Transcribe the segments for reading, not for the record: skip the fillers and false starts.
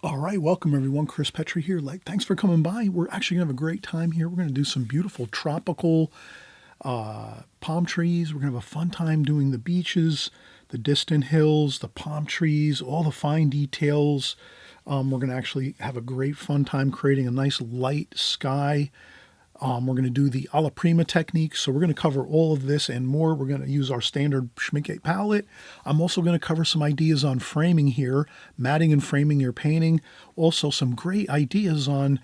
All right, welcome everyone. Chris Petri here. Thanks for coming by. We're actually gonna have a great time here. We're gonna do some beautiful tropical palm trees. We're gonna have a fun time doing the beaches, the distant hills, the palm trees, all the fine details. We're gonna actually have a great fun time creating a nice light sky. We're going to do the alla prima technique. So we're going to cover all of this and more. We're going to use our standard Schmincke palette. I'm also going to cover some ideas on framing here, matting and framing your painting. Also some great ideas on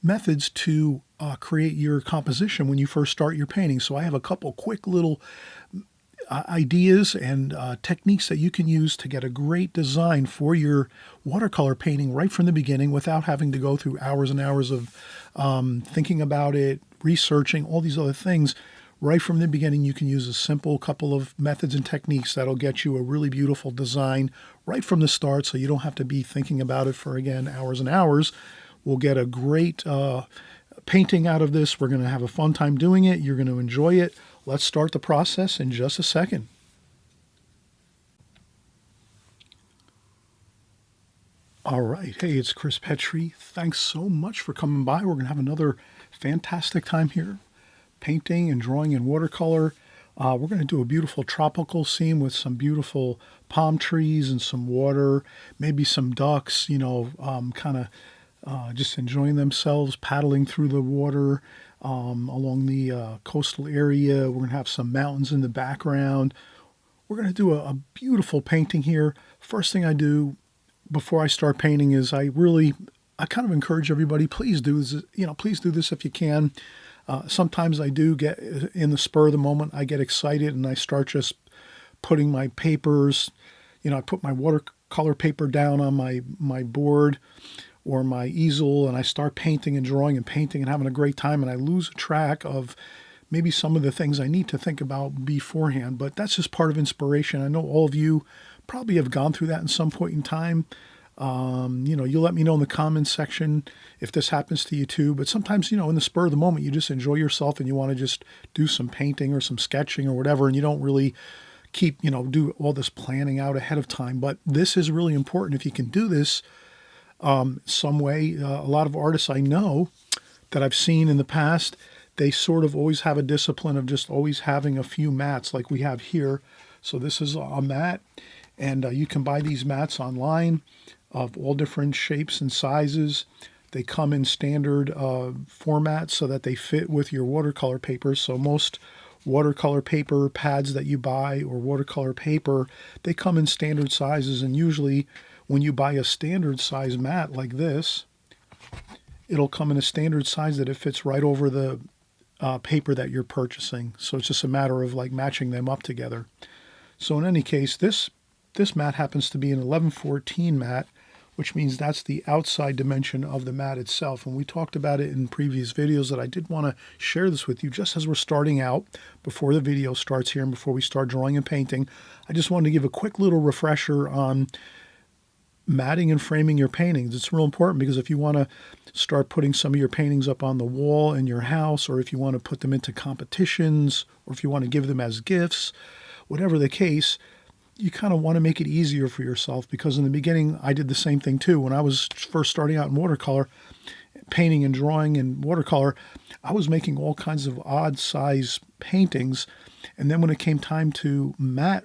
methods to create your composition when you first start your painting. So I have a couple quick little ideas and techniques that you can use to get a great design for your watercolor painting right from the beginning without having to go through hours and hours of thinking about it, researching, all these other things. Right from the beginning, you can use a simple couple of methods and techniques that'll get you a really beautiful design right from the start, so you don't have to be thinking about it for, again, hours and hours. We'll get a great painting out of this. We're going to have a fun time doing it. You're going to enjoy it. Let's start the process in just a second. All right. Hey, it's Chris Petri. Thanks so much for coming by. We're going to have another fantastic time here painting and drawing in watercolor. We're going to do a beautiful tropical scene with some beautiful palm trees and some water, maybe some ducks, kind of just enjoying themselves, paddling through the water along the coastal area. We're going to have some mountains in the background. We're going to do a beautiful painting here. First thing I do before I start painting is I kind of encourage everybody, please do this, please do this if you can. Sometimes I do get in the spur of the moment, I get excited and I start just putting my papers, I put my watercolor paper down on my board or my easel, and I start painting and drawing and painting and having a great time, and I lose track of maybe some of the things I need to think about beforehand. But that's just part of inspiration. I know all of you probably have gone through that in some point in time. You let me know in the comments section if this happens to you too. But sometimes, in the spur of the moment, you just enjoy yourself and you want to just do some painting or some sketching or whatever, and you don't really keep, do all this planning out ahead of time. But this is really important. If you can do this some way, a lot of artists I know that I've seen in the past, they sort of always have a discipline of just always having a few mats like we have here. So this is a mat, and you can buy these mats online of all different shapes and sizes. They come in standard formats so that they fit with your watercolor paper. So most watercolor paper pads that you buy or watercolor paper, they come in standard sizes, and usually when you buy a standard size mat like this, it'll come in a standard size that it fits right over the paper that you're purchasing. So it's just a matter of matching them up together. So in any case, this mat happens to be an 1114 mat, which means that's the outside dimension of the mat itself. And we talked about it in previous videos that I did want to share this with you just as we're starting out, before the video starts here and before we start drawing and painting. I just wanted to give a quick little refresher on matting and framing your paintings. It's real important because if you want to start putting some of your paintings up on the wall in your house, or if you want to put them into competitions, or if you want to give them as gifts, whatever the case, you kind of want to make it easier for yourself, because in the beginning I did the same thing too. When I was first starting out in watercolor, painting and drawing in watercolor, I was making all kinds of odd size paintings, and then when it came time to mat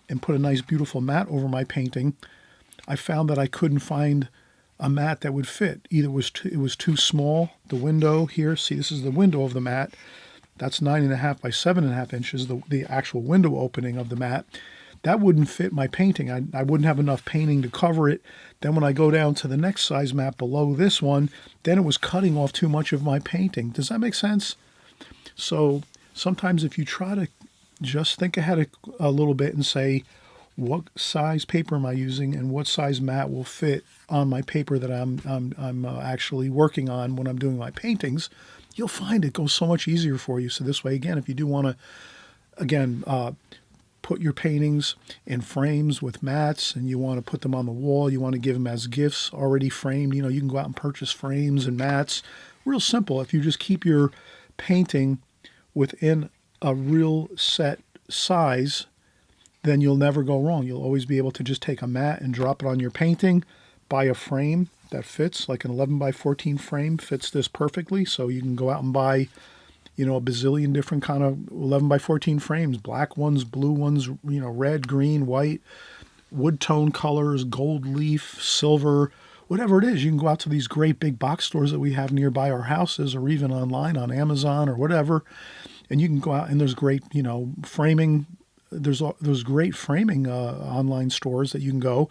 and put a nice beautiful mat over my painting, I found that I couldn't find a mat that would fit. Either it was too small. The window here, see, this is the window of the mat. That's 9.5 by 7.5 inches, the actual window opening of the mat. That wouldn't fit my painting. I wouldn't have enough painting to cover it. Then when I go down to the next size mat below this one, then it was cutting off too much of my painting. Does that make sense? So sometimes if you try to just think ahead a little bit and say, what size paper am I using and what size mat will fit on my paper that I'm actually working on when I'm doing my paintings, you'll find it goes so much easier for you. So this way, again, if you do want to, put your paintings in frames with mats and you want to put them on the wall, you want to give them as gifts already framed, you can go out and purchase frames and mats. Real simple. If you just keep your painting within a real set size, then you'll never go wrong. You'll always be able to just take a mat and drop it on your painting, buy a frame that fits, like an 11 by 14 frame fits this perfectly. So you can go out and buy, a bazillion different kind of 11 by 14 frames, black ones, blue ones, red, green, white, wood tone colors, gold leaf, silver, whatever it is. You can go out to these great big box stores that we have nearby our houses, or even online on Amazon or whatever. And you can go out, and there's great, framing. There's great framing online stores that you can go.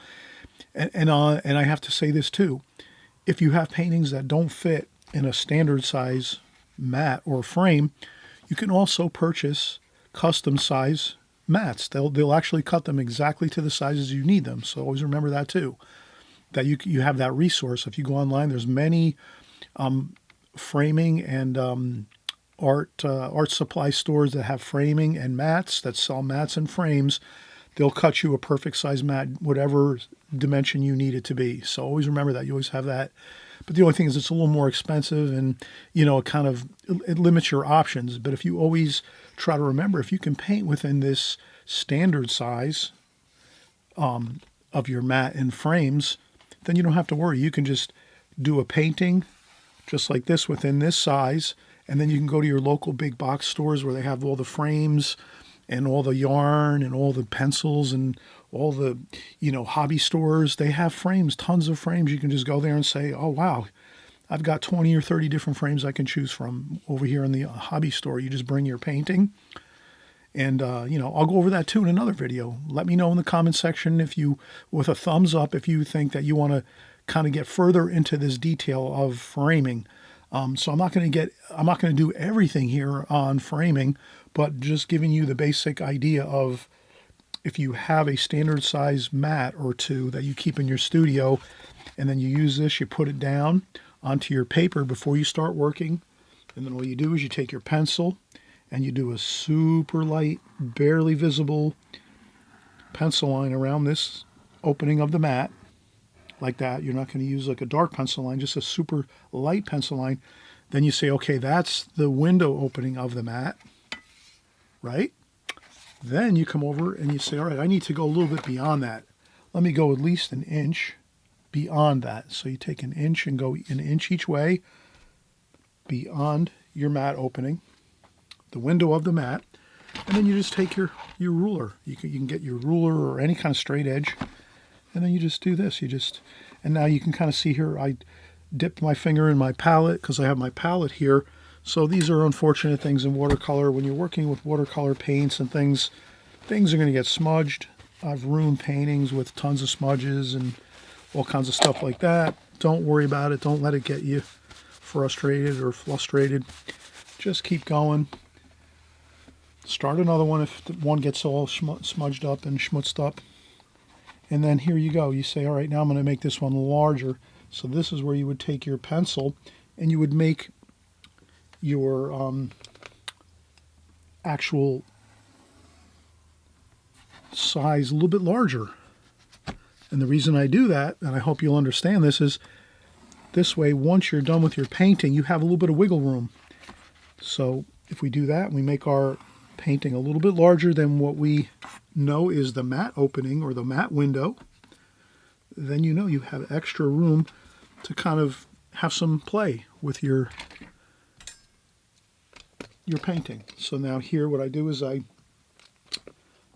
And I have to say this too. If you have paintings that don't fit in a standard size mat or frame, you can also purchase custom size mats. They'll actually cut them exactly to the sizes you need them. So always remember that too, that you have that resource. If you go online, there's many framing and art supply stores that have framing and mats, that sell mats and frames. They'll cut you a perfect size mat, whatever dimension you need it to be. So always remember that. You always have that. But the only thing is it's a little more expensive, and, it limits your options. But if you always try to remember, if you can paint within this standard size of your mat and frames, then you don't have to worry. You can just do a painting just like this within this size, and then you can go to your local big box stores where they have all the frames and all the yarn and all the pencils and all the, hobby stores. They have frames, tons of frames. You can just go there and say, oh, wow, I've got 20 or 30 different frames I can choose from over here in the hobby store. You just bring your painting. And, I'll go over that too in another video. Let me know in the comment section with a thumbs up, if you think that you want to kind of get further into this detail of framing. So I'm not going to do everything here on framing, but just giving you the basic idea of, if you have a standard size mat or two that you keep in your studio, and then you use this, you put it down onto your paper before you start working. And then all you do is you take your pencil and you do a super light, barely visible pencil line around this opening of the mat, like that. You're not going to use like a dark pencil line, just a super light pencil line. Then you say, okay, that's the window opening of the mat, right? Then you come over and you say, all right, I need to go a little bit beyond that. Let me go at least an inch beyond that. So you take an inch and go an inch each way beyond your mat opening, the window of the mat, and then you just take your ruler. You can get your ruler or any kind of straight edge, and then you just do this. And now you can kind of see here, I dipped my finger in my palette because I have my palette here. So these are unfortunate things in watercolor. When you're working with watercolor paints and things are going to get smudged. I've ruined paintings with tons of smudges and all kinds of stuff like that. Don't worry about it. Don't let it get you frustrated or flustered. Just keep going. Start another one if one gets all smudged up and schmutzed up. And then here you go. You say, all right, now I'm going to make this one larger. So this is where you would take your pencil and you would make your actual size a little bit larger. And the reason I do that, and I hope you'll understand this, is this way, once you're done with your painting, you have a little bit of wiggle room. So if we do that, we make our painting a little bit larger than what we know is the mat opening or the mat window, then you have extra room to kind of have some play with your painting. So now here what I do is I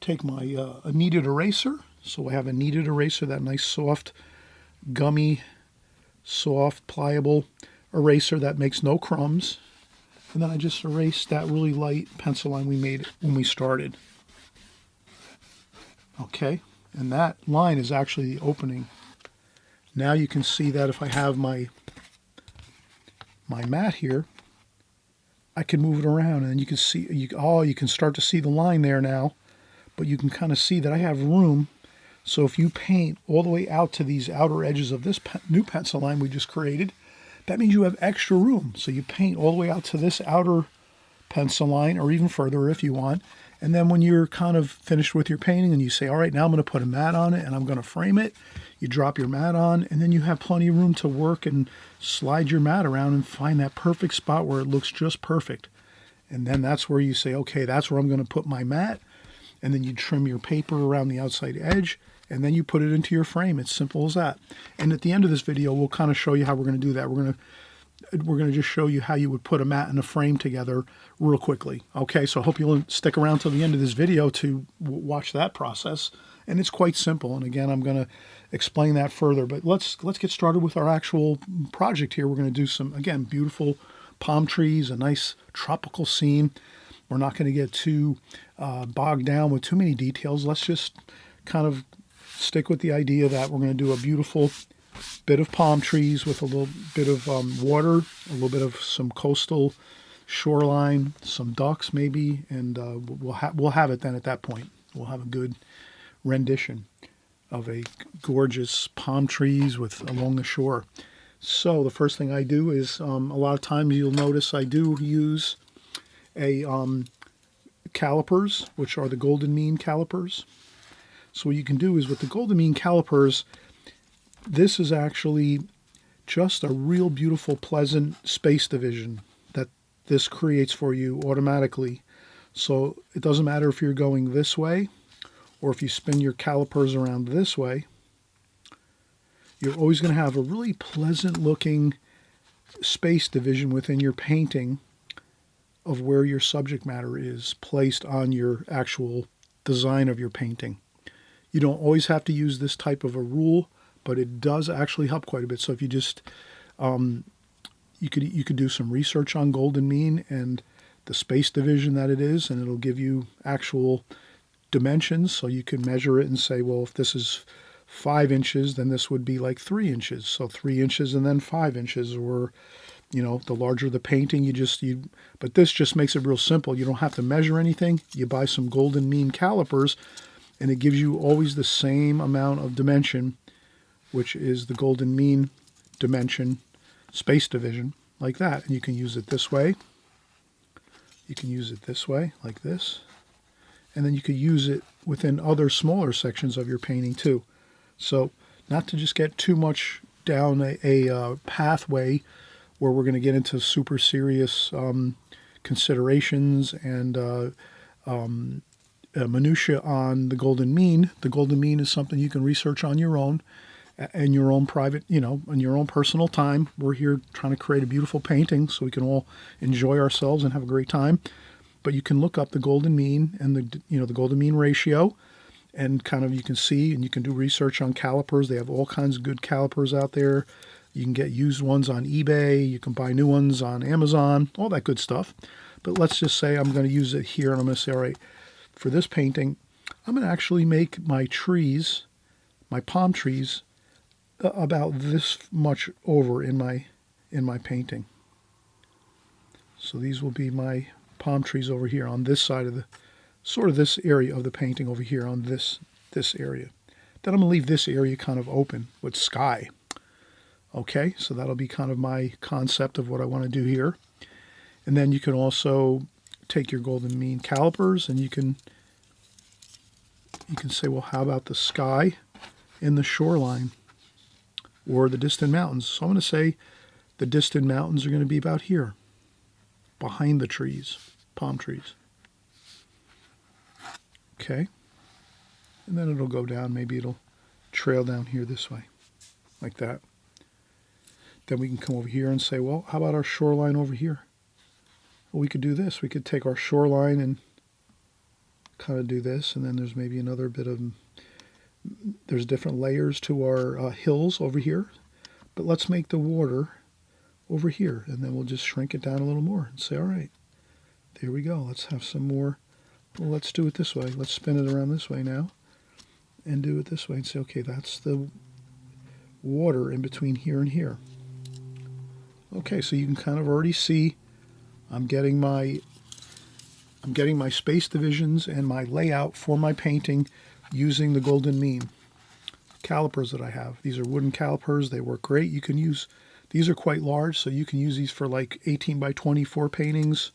take my a kneaded eraser. So I have a kneaded eraser, that nice soft, gummy, soft, pliable eraser that makes no crumbs. And then I just erase that really light pencil line we made when we started. Okay, and that line is actually the opening. Now you can see that if I have my mat here, I can move it around, and you can see, you can start to see the line there now, but you can kind of see that I have room. So if you paint all the way out to these outer edges of this new pencil line we just created, that means you have extra room. So you paint all the way out to this outer pencil line, or even further if you want. And then when you're kind of finished with your painting and you say, all right, now I'm going to put a mat on it and I'm going to frame it, you drop your mat on, and then you have plenty of room to work and slide your mat around and find that perfect spot where it looks just perfect. And then that's where you say, okay, that's where I'm going to put my mat. And then you trim your paper around the outside edge, and then you put it into your frame. It's simple as that. And at the end of this video, we'll kind of show you how we're going to do that. We're going to just show you how you would put a mat and a frame together real quickly. Okay, so I hope you'll stick around till the end of this video to watch that process. And it's quite simple. And again, I'm going to explain that further. But let's get started with our actual project here. We're going to do some, again, beautiful palm trees, a nice tropical scene. We're not going to get too bogged down with too many details. Let's just kind of stick with the idea that we're going to do a beautiful bit of palm trees with a little bit of water, a little bit of some coastal shoreline, some ducks maybe, and we'll have it then at that point. We'll have a good rendition of a gorgeous palm trees along the shore. So the first thing I do is a lot of times you'll notice I do use a calipers, which are the golden mean calipers. So what you can do is with the golden mean calipers, this is actually just a real beautiful, pleasant space division that this creates for you automatically. So it doesn't matter if you're going this way or if you spin your calipers around this way, you're always going to have a really pleasant looking space division within your painting of where your subject matter is placed on your actual design of your painting. You don't always have to use this type of a rule, but it does actually help quite a bit. So if you just, you could do some research on golden mean and the space division that it is, and it'll give you actual dimensions. So you can measure it and say, well, if this is 5 inches, then this would be like 3 inches. So 3 inches and then 5 inches, or, you know, the larger the painting, but this just makes it real simple. You don't have to measure anything. You buy some golden mean calipers, and it gives you always the same amount of dimension, which is the golden mean dimension space division, like that. And you can use it this way. You can use it this way, like this. And then you could use it within other smaller sections of your painting too. So not to just get too much down a pathway where we're going to get into super serious considerations and minutia on the golden mean. The golden mean is something you can research on your own, in your own private, in your own personal time. We're here trying to create a beautiful painting so we can all enjoy ourselves and have a great time. But you can look up the golden mean and the golden mean ratio, and kind of you can see, and you can do research on calipers. They have all kinds of good calipers out there. You can get used ones on eBay. You can buy new ones on Amazon, all that good stuff. But let's just say I'm going to use it here, and I'm going to say, all right, for this painting, I'm going to actually make my trees, my palm trees, about this much over in my painting. So these will be my palm trees over here on this side of this area of the painting over here on this area. Then I'm going to leave this area kind of open with sky. Okay, so that'll be kind of my concept of what I want to do here. And then you can also take your golden mean calipers, and you can say, well, how about the sky in the shoreline or the distant mountains? So I'm going to say the distant mountains are going to be about here, behind the trees, palm trees. Okay, and then it'll go down. Maybe it'll trail down here this way, like that. Then we can come over here and say, well, how about our shoreline over here? Well, we could do this. We could take our shoreline and kind of do this, and then there's maybe another bit of, there's different layers to our hills over here, but let's make the water over here, and then we'll just shrink it down a little more and say, all right, there we go. Let's have some more. Well, let's do it this way. Let's spin it around this way now and do it this way and say, okay, that's the water in between here and here. Okay, so you can kind of already see I'm getting my space divisions and my layout for my painting using the golden mean calipers that I have. These are wooden calipers. They work great. You can use, these are quite large, so you can use these for like 18 by 24 paintings.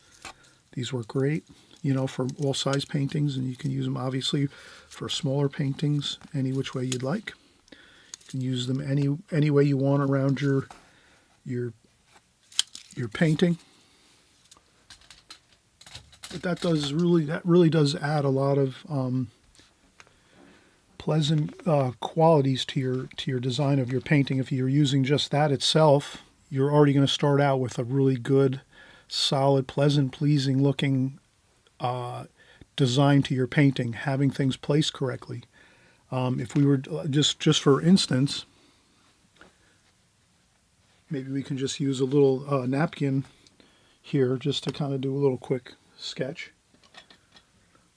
These work great, for all size paintings, and you can use them obviously for smaller paintings any which way you'd like. You can use them any way you want around your painting. But that really does add a lot of pleasant qualities to your design of your painting. If you're using just that itself, you're already going to start out with a really good, solid, pleasant, pleasing looking design to your painting, having things placed correctly. If we were just for instance, maybe we can just use a little napkin here just to kind of do a little quick sketch.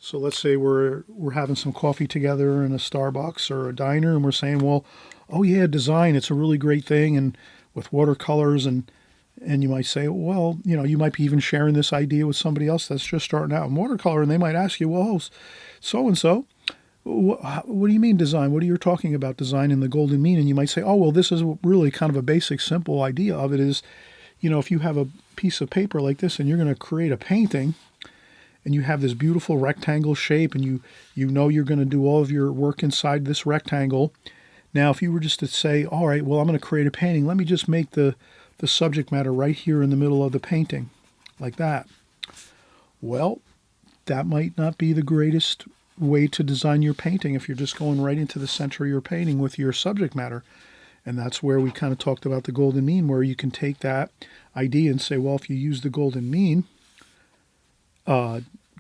So let's say we're having some coffee together in a Starbucks or a diner, and we're saying, well, oh yeah, design, it's a really great thing, and with watercolors, and you might say, well, you know, you might be even sharing this idea with somebody else that's just starting out in watercolor, and they might ask you, well, so-and-so, what do you mean design? What are you talking about design in the golden mean? And you might say, oh, well, this is really kind of a basic, simple idea of it is, you know, if you have a piece of paper like this and you're going to create a painting, and you have this beautiful rectangle shape, and you know you're going to do all of your work inside this rectangle. Now, if you were just to say, all right, well, I'm going to create a painting. Let me just make the subject matter right here in the middle of the painting, like that. Well, that might not be the greatest way to design your painting if you're just going right into the center of your painting with your subject matter. And that's where we kind of talked about the golden mean, where you can take that idea and say, well, if you use the golden mean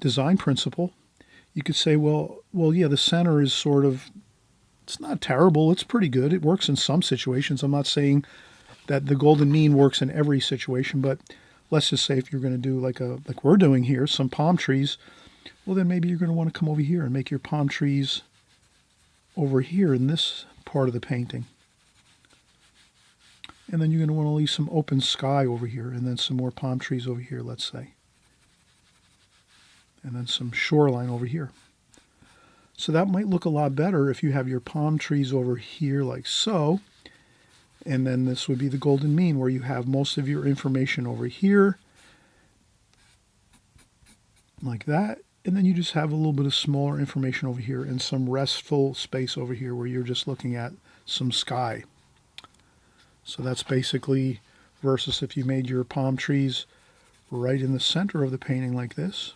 design principle, you could say, well, yeah, the center is sort of, it's not terrible, it's pretty good. It works in some situations. I'm not saying that the golden mean works in every situation, but let's just say if you're going to do like we're doing here, some palm trees, well, then maybe you're going to want to come over here and make your palm trees over here in this part of the painting. And then you're going to want to leave some open sky over here, and then some more palm trees over here, let's say. And then some shoreline over here. So that might look a lot better if you have your palm trees over here like so. And then this would be the golden mean, where you have most of your information over here, like that. And then you just have a little bit of smaller information over here and some restful space over here where you're just looking at some sky. So that's basically versus if you made your palm trees right in the center of the painting like this.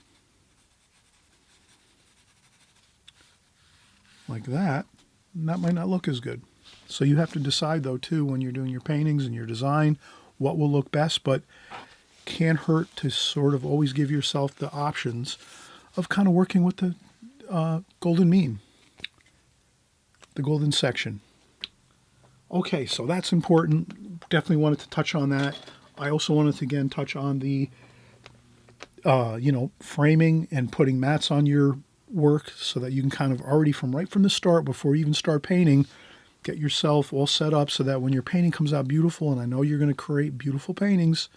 Like that, and that might not look as good. So you have to decide, though, too, when you're doing your paintings and your design, what will look best, but can't hurt to sort of always give yourself the options of kind of working with the golden mean, the golden section. Okay, so that's important. Definitely wanted to touch on that. I also wanted to, again, touch on the, framing and putting mats on your work so that you can kind of already right from the start, before you even start painting, get yourself all set up so that when your painting comes out beautiful, and I know you're going to create beautiful paintings,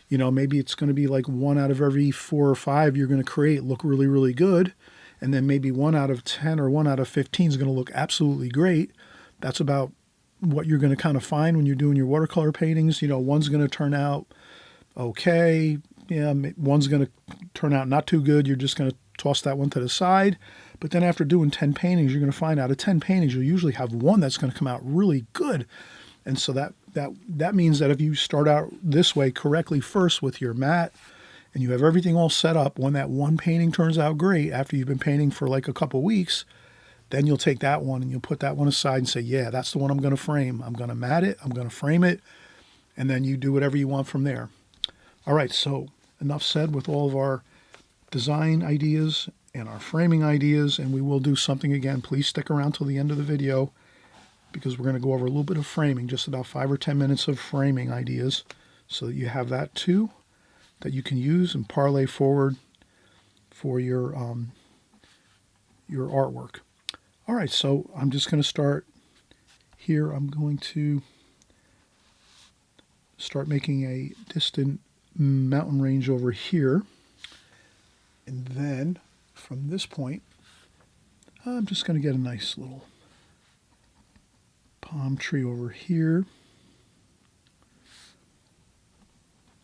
you know, maybe it's going to be like 1 out of every 4 or 5 you're going to create look really, really good, and then maybe 1 out of 10 or 1 out of 15 is going to look absolutely great. That's about what you're going to kind of find when you're doing your watercolor paintings. You know, one's going to turn out okay, yeah, one's going to turn out not too good. You're just going to toss that one to the side. But then after doing 10 paintings, you're going to find out of 10 paintings, you'll usually have one that's going to come out really good. And so that means that if you start out this way correctly first with your mat, and you have everything all set up, when that one painting turns out great after you've been painting for like a couple weeks, then you'll take that one and you'll put that one aside and say, yeah, that's the one I'm going to frame. I'm going to mat it, I'm going to frame it, and then you do whatever you want from there. All right, so enough said with all of our design ideas and our framing ideas, and we will do something again. Please stick around till the end of the video, because we're going to go over a little bit of framing, just about 5 or 10 minutes of framing ideas, so that you have that too, that you can use and parlay forward for your artwork. All right, so I'm just going to start here. I'm going to start making a distant mountain range over here. And then from this point, I'm just going to get a nice little palm tree over here,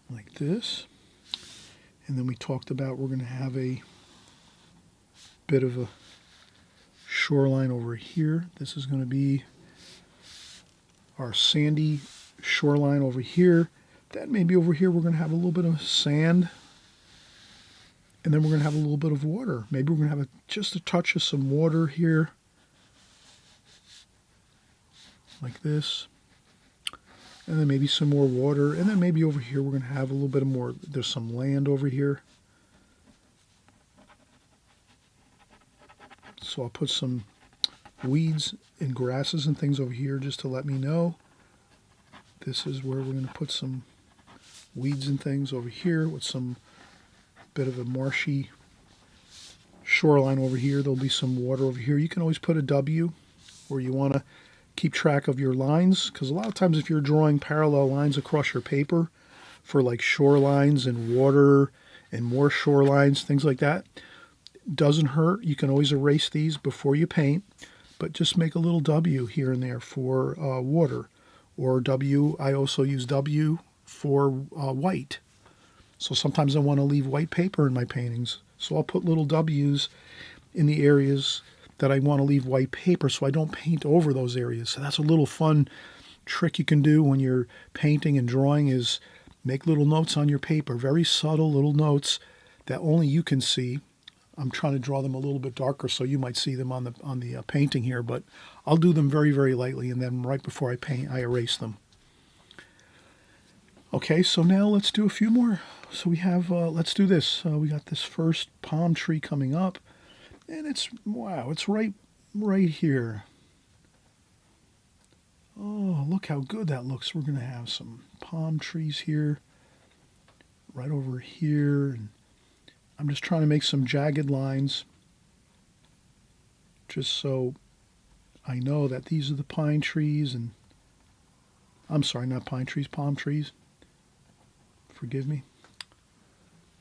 like this. And then we talked about we're going to have a bit of a shoreline over here. This is going to be our sandy shoreline over here. Then maybe over here we're going to have a little bit of sand, and then we're going to have a little bit of water. Maybe we're going to have just a touch of some water here like this. And then maybe some more water. And then maybe over here we're going to have a little bit more, there's some land over here. So I'll put some weeds and grasses and things over here just to let me know. This is where we're going to put some weeds and things over here with some bit of a marshy shoreline over here. There'll be some water over here. You can always put a W where you want to keep track of your lines, because a lot of times if you're drawing parallel lines across your paper for like shorelines and water and more shorelines, things like that, doesn't hurt. You can always erase these before you paint, but just make a little W here and there for water, or W. I also use W for white. So sometimes I want to leave white paper in my paintings, so I'll put little W's in the areas that I want to leave white paper so I don't paint over those areas. So that's a little fun trick you can do when you're painting and drawing, is make little notes on your paper, very subtle little notes that only you can see. I'm trying to draw them a little bit darker so you might see them on the painting here, but I'll do them very, very lightly, and then right before I paint, I erase them. Okay, so now let's do a few more. So we have, let's do this. We got this first palm tree coming up. And it's, wow, it's right here. Oh, look how good that looks. We're going to have some palm trees here, right over here. And I'm just trying to make some jagged lines, just so I know that these are the pine trees. And I'm sorry, not pine trees, palm trees. Forgive me.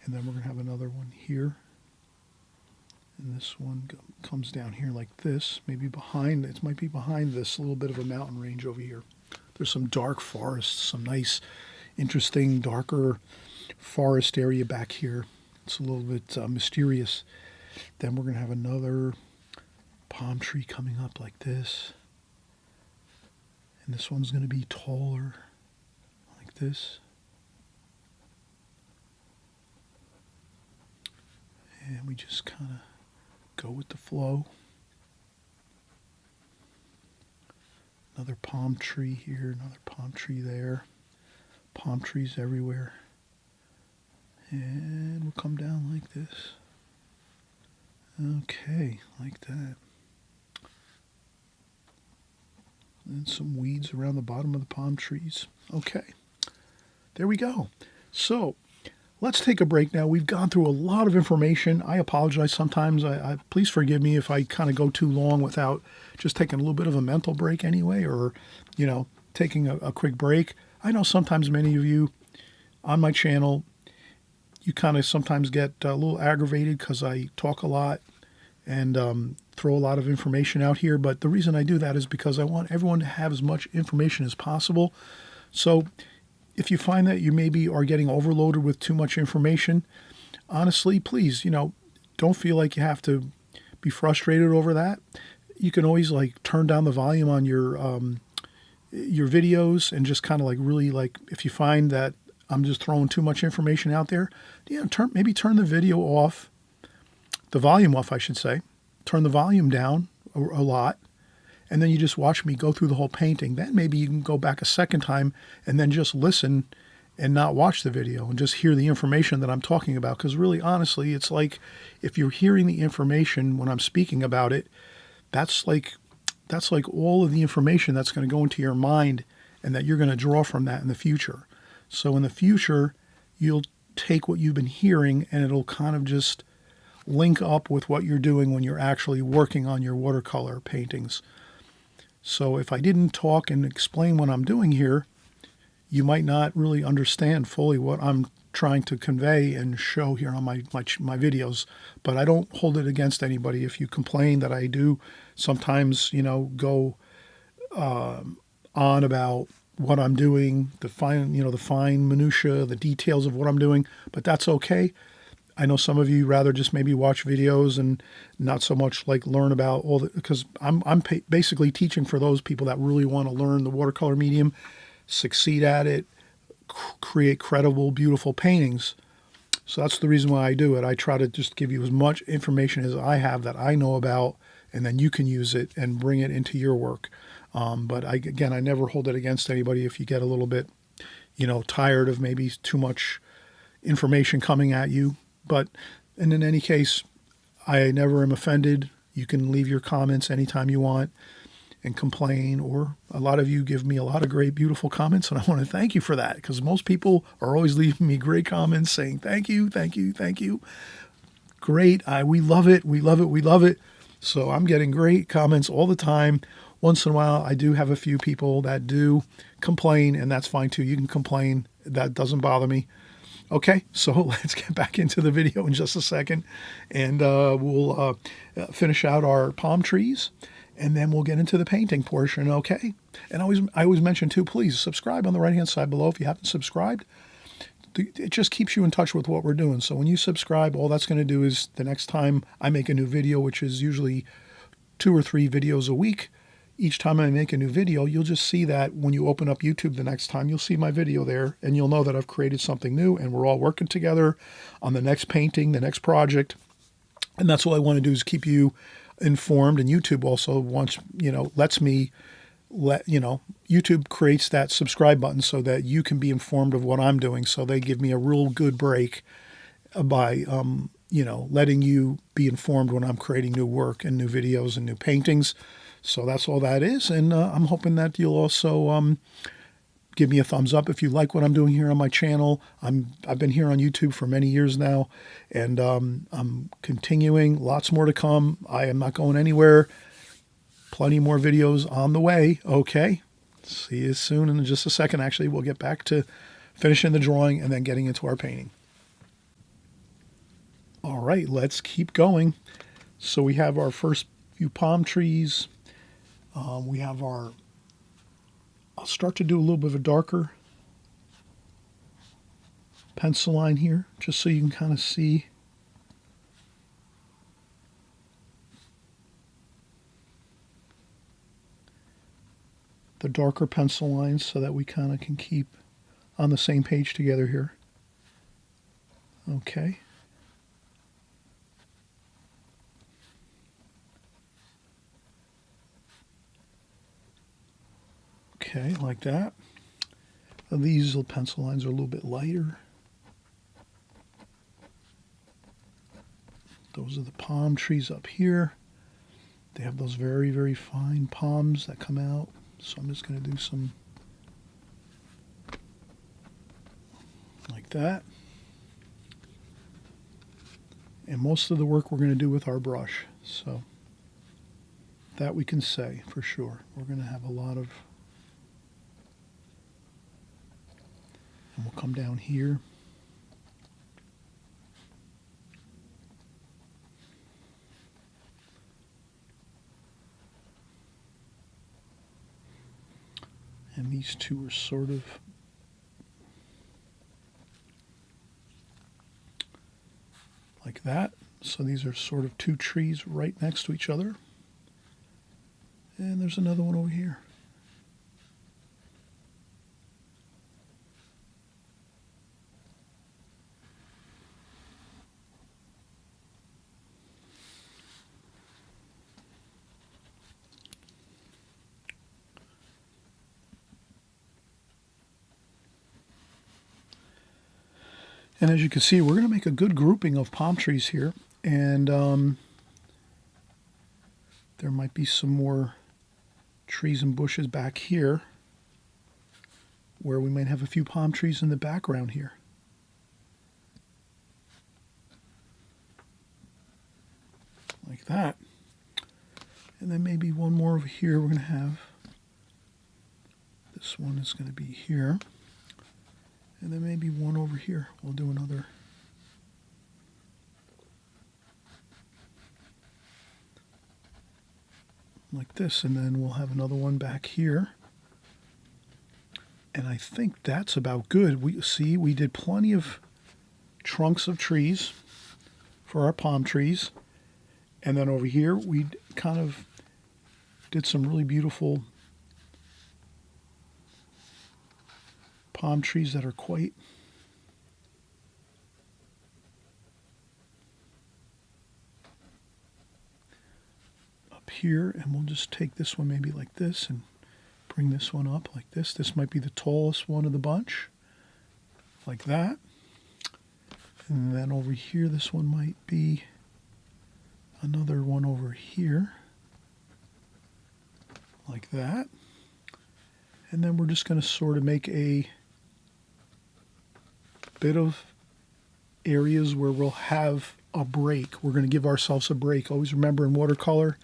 And then we're going to have another one here. And this one comes down here like this, maybe behind, it might be behind this little bit of a mountain range over here. There's some dark forests, some nice, interesting, darker forest area back here. It's a little bit mysterious. Then we're going to have another palm tree coming up like this. And this one's going to be taller, like this. And we just kind of go with the flow. Another palm tree here, another palm tree there. Palm trees everywhere. And we'll come down like this. Okay, like that. And some weeds around the bottom of the palm trees. Okay, there we go. So let's take a break now. We've gone through a lot of information. I apologize sometimes. Please forgive me if I kind of go too long without just taking a little bit of a mental break anyway, or, you know, taking a quick break. I know sometimes many of you on my channel, you kind of sometimes get a little aggravated because I talk a lot and throw a lot of information out here. But the reason I do that is because I want everyone to have as much information as possible. So if you find that you maybe are getting overloaded with too much information, honestly, please, you know, don't feel like you have to be frustrated over that. You can always like turn down the volume on your videos and just kind of like really like, if you find that I'm just throwing too much information out there, you know, maybe turn the video off, the volume off, I should say. Turn the volume down a lot. And then you just watch me go through the whole painting. Then maybe you can go back a second time and then just listen and not watch the video and just hear the information that I'm talking about. Because really, honestly, it's like if you're hearing the information when I'm speaking about it, that's like all of the information that's going to go into your mind and that you're going to draw from that in the future. So in the future, you'll take what you've been hearing and it'll kind of just link up with what you're doing when you're actually working on your watercolor paintings. So if I didn't talk and explain what I'm doing here, you might not really understand fully what I'm trying to convey and show here on my videos. But I don't hold it against anybody if you complain that I do sometimes, you know, go on about what I'm doing, the fine minutia, the details of what I'm doing. But that's okay. I know some of you rather just maybe watch videos and not so much like learn about all the, because I'm basically teaching for those people that really want to learn the watercolor medium, succeed at it, create credible, beautiful paintings. So that's the reason why I do it. I try to just give you as much information as I have that I know about, and then you can use it and bring it into your work. But again, I never hold it against anybody if you get a little bit, tired of maybe too much information coming at you. But and in any case, I never am offended. You can leave your comments anytime you want and complain, or a lot of you give me a lot of great, beautiful comments, and I want to thank you for that, because most people are always leaving me great comments saying thank you, thank you, thank you. Great. We love it. We love it. We love it. So I'm getting great comments all the time. Once in a while, I do have a few people that do complain, and that's fine too. You can complain. That doesn't bother me. Okay, so let's get back into the video in just a second, and we'll finish out our palm trees, and then we'll get into the painting portion, okay? And I always mention too, please subscribe on the right-hand side below if you haven't subscribed. It just keeps you in touch with what we're doing. So when you subscribe, all that's going to do is the next time I make a new video, which is usually 2 or 3 videos a week, each time I make a new video, you'll just see that when you open up YouTube the next time, you'll see my video there, and you'll know that I've created something new, and we're all working together on the next painting, the next project. And that's all I want to do, is keep you informed. And YouTube also wants, lets me YouTube creates that subscribe button so that you can be informed of what I'm doing. So they give me a real good break by, letting you be informed when I'm creating new work and new videos and new paintings. So that's all that is. And I'm hoping that you'll also give me a thumbs up if you like what I'm doing here on my channel. I've been here on YouTube for many years now, and I'm continuing. Lots more to come. I am not going anywhere. Plenty more videos on the way. Okay. See you soon. In just a second, actually, we'll get back to finishing the drawing and then getting into our painting. All right, let's keep going. So we have our first few palm trees. We have I'll start to do a little bit of a darker pencil line here, just so you can kind of see. The darker pencil lines, so that we kind of can keep on the same page together here. Okay. Okay, like that. These little pencil lines are a little bit lighter. Those are the palm trees up here. They have those very, very fine palms that come out. So I'm just going to do some like that. And most of the work we're going to do with our brush. So that we can say for sure. We're going to have a lot of, and we'll come down here. And these two are sort of like that. So these are sort of 2 trees right next to each other. And there's another one over here. And as you can see, we're going to make a good grouping of palm trees here. And there might be some more trees and bushes back here, where we might have a few palm trees in the background here. Like that. And then maybe one more over here we're going to have. This one is going to be here. And then maybe one over here. We'll do another. Like this, and then we'll have another one back here. And I think that's about good. We did plenty of trunks of trees for our palm trees. And then over here, we kind of did some really beautiful palm trees that are quite up here. And we'll just take this one maybe like this and Bring this one up like this. This might be the tallest one of the bunch, like that. And then over here, this one might be another one over here, like that. And then we're just going to sort of make a bit of areas where we'll have a break. We're going to give ourselves a break. Always remember in watercolor,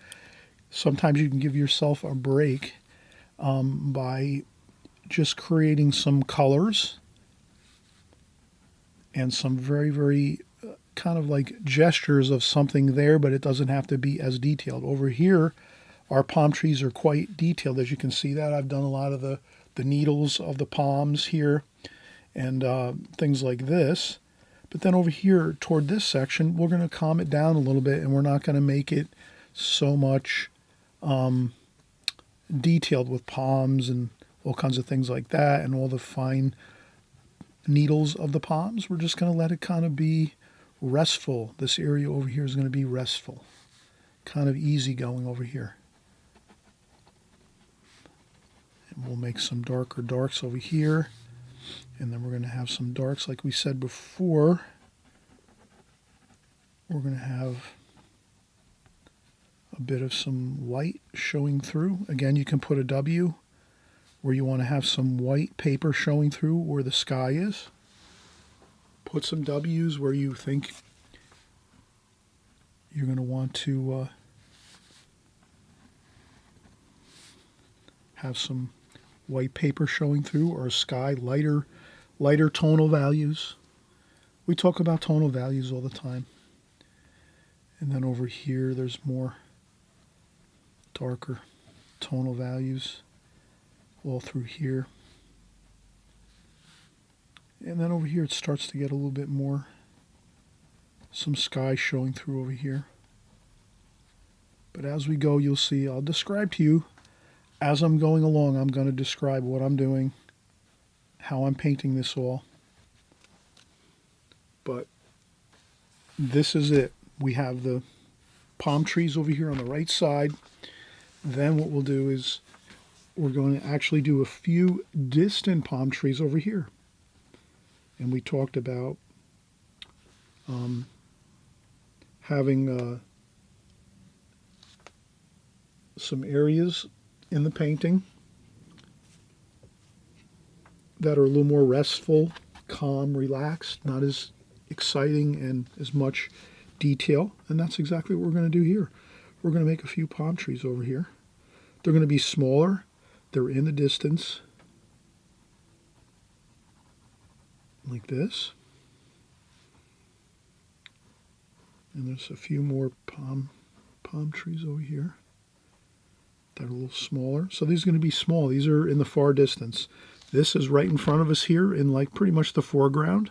sometimes you can give yourself a break by just creating some colors and some very, very kind of like gestures of something there, but it doesn't have to be as detailed. Over here, our palm trees are quite detailed. As you can see that, I've done a lot of the needles of the palms here and things like this. But then over here toward this section, we're going to calm it down a little bit, and we're not going to make it so much detailed with palms and all kinds of things like that and all the fine needles of the palms. We're just going to let it kind of be restful. This area over here is going to be restful, kind of easy going over here. And we'll make some darker darks over here, and then we're going to have some darks like we said before. We're going to have a bit of some white showing through. Again, you can put a W where you want to have some white paper showing through where the sky is. Put some W's where you think you're going to want to have some white paper showing through, or a sky, lighter tonal values. We talk about tonal values all the time. And then over here, there's more darker tonal values all through here. And then over here, it starts to get a little bit more, some sky showing through over here. But as we go, you'll see, I'll describe to you, as I'm going along, I'm going to describe what I'm doing, how I'm painting this all. But this is it. We have the palm trees over here on the right side. Then what we'll do is we're going to actually do a few distant palm trees over here. And we talked about having some areas in the painting that are a little more restful, calm, relaxed, not as exciting and as much detail. And that's exactly what we're going to do here. We're going to make a few palm trees over here. They're going to be smaller. They're in the distance, like this. And there's a few more palm trees over here that are a little smaller. So these are going to be small. These are in the far distance. This is right in front of us here in like pretty much the foreground.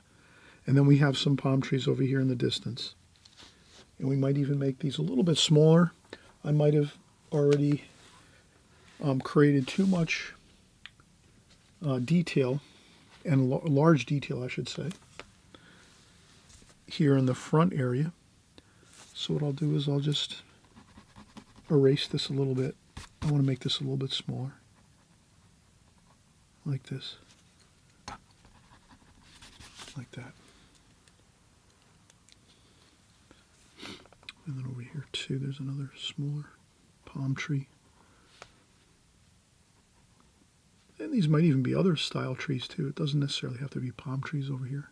And then we have some palm trees over here in the distance. And we might even make these a little bit smaller. I might have already created too much detail, and large detail, I should say, here in the front area. So what I'll do is I'll just erase this a little bit. I want to make this a little bit smaller, like this, like that. And then over here too, there's another smaller palm tree. And these might even be other style trees too. It doesn't necessarily have to be palm trees over here.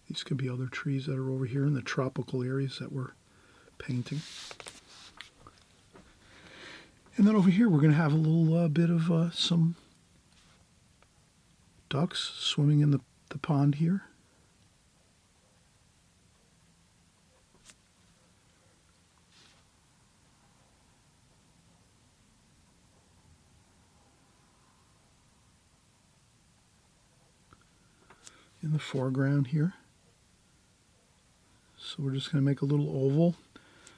These could be other trees that are over here in the tropical areas that we're painting. And then over here, we're going to have a little bit of some ducks swimming in the pond here. In the foreground here. So we're just going to make a little oval.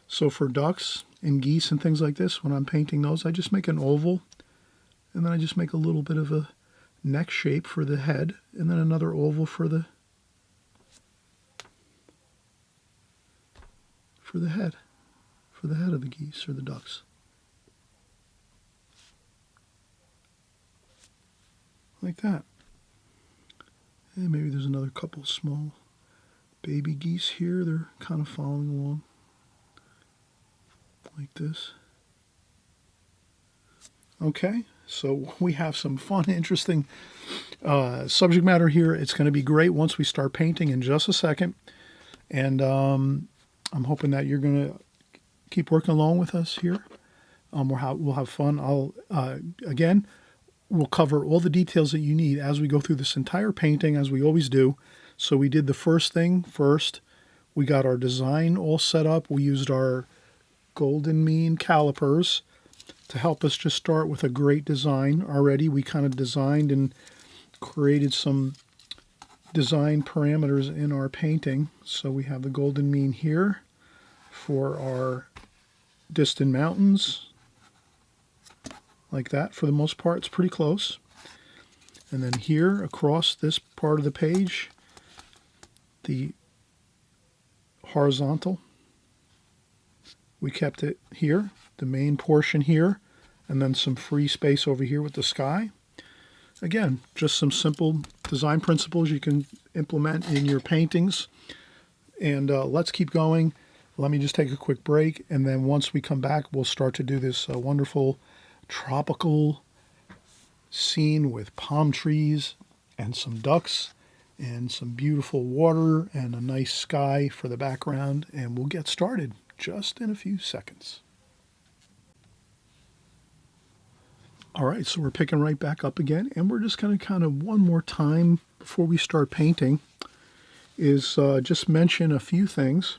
So for ducks and geese and things like this, when I'm painting those, I just make an oval, and then I just make a little bit of a neck shape for the head, and then another oval for the head of the geese or the ducks. like that. And maybe there's another couple small baby geese here. They're kind of following along like this. Okay, so we have some fun, interesting subject matter here. It's going to be great once we start painting in just a second. And I'm hoping that you're going to keep working along with us here. We'll have fun. Again, we'll cover all the details that you need as we go through this entire painting, as we always do. So we did the first thing first. We got our design all set up. We used our golden mean calipers to help us just start with a great design already. We kind of designed and created some design parameters in our painting. So we have the golden mean here for our distant mountains, like that. For the most part, it's pretty close. And then here across this part of the page, the horizontal, we kept it here, the main portion here, and then some free space over here with the sky. Again, just some simple design principles you can implement in your paintings. And let's keep going. Let me just take a quick break, and then once we come back, we'll start to do this wonderful tropical scene with palm trees and some ducks and some beautiful water and a nice sky for the background. And we'll get started just in a few seconds. All right, so we're picking right back up again, and we're just going to kind of one more time before we start painting is just mention a few things.